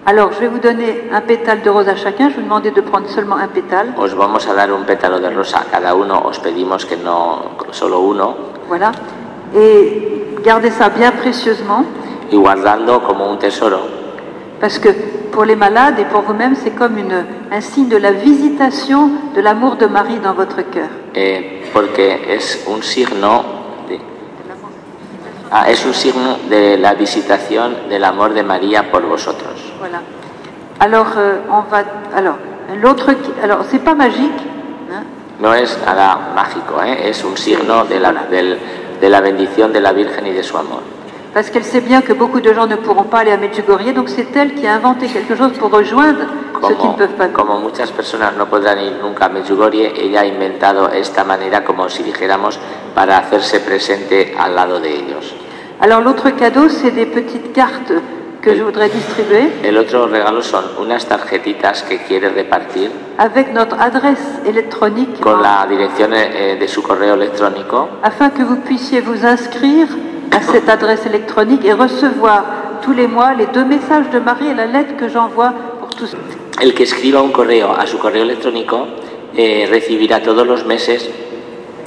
[SPEAKER 1] Alors, je vais vous donner un pétale de rose à chacun, je vais vous demander de prendre seulement un pétale.
[SPEAKER 2] Os vamos a dar un pétalo de rosa a cada uno, os pedimos que no solo uno,
[SPEAKER 1] Voilà. Et gardez ça bien précieusement,
[SPEAKER 2] y guardando como un tesoro,
[SPEAKER 1] parce que pour les malades et pour vous-même, c'est comme un signe de la visitation de l'amour de Marie dans votre cœur.
[SPEAKER 2] porque es un signo de la visitación del amor de María por vosotros.
[SPEAKER 1] Voilà. Alors, alors c'est pas magique, hein,
[SPEAKER 2] No es nada mágico, es un signo de la bendición de la Virgen y de su amor.
[SPEAKER 1] parce qu'elle sait bien que beaucoup de gens ne pourront pas aller à Medjugorje, donc c'est elle qui a inventé quelque chose pour rejoindre ceux qui ne peuvent pas venir.
[SPEAKER 2] Como muchas personas no podrán ir nunca a Medjugorje, ella ha inventado esta manera, como si dijéramos, para hacerse presente al lado de ellos.
[SPEAKER 1] Alors l'autre cadeau, c'est des petites cartes que je voudrais distribuer
[SPEAKER 2] El otro regalo son unas tarjetitas que quiere repartir
[SPEAKER 1] avec notre adresse électronique
[SPEAKER 2] con la dirección de su correo electrónico
[SPEAKER 1] afin que vous puissiez vous inscrire à cette adresse électronique et recevoir tous les mois les 2 messages de Marie et la lettre que j'envoie pour tous.
[SPEAKER 2] El que escriba un correo a su correo electrónico recibirá todos los meses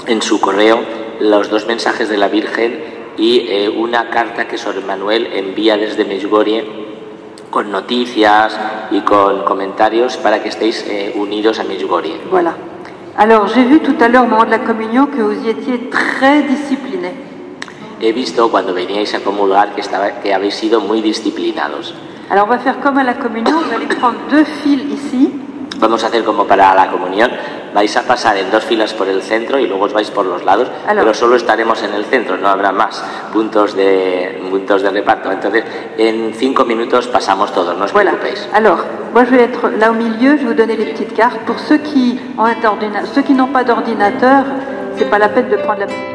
[SPEAKER 2] en su correo los 2 mensajes de la Virgen y una carta que Sor Manuel envía desde Medjugorje con noticias y con comentarios para que estéis unidos a Medjugorje.
[SPEAKER 1] Voilà. Alors j'ai vu tout à l'heure au moment de la communion que vous y étiez très disciplinés.
[SPEAKER 2] He visto cuando veníais a comulgar que habéis sido muy disciplinados.
[SPEAKER 1] Alors on va faire comme à la communion, vous allez prendre 2 fils ici.
[SPEAKER 2] Vamos a hacer como para la comunión. vais a pasar en 2 filas por el centro y luego os vais por los lados, pero solo estaremos en el centro, no habrá más puntos de reparto. Entonces, en 5 minutos pasamos todos, no os preocupéis.
[SPEAKER 1] Alors, moi je vais être là au milieu, je vais vous donner les petites cartes. Pour ceux qui ont ceux qui n'ont pas d'ordinateur, c'est pas la peine de prendre la petite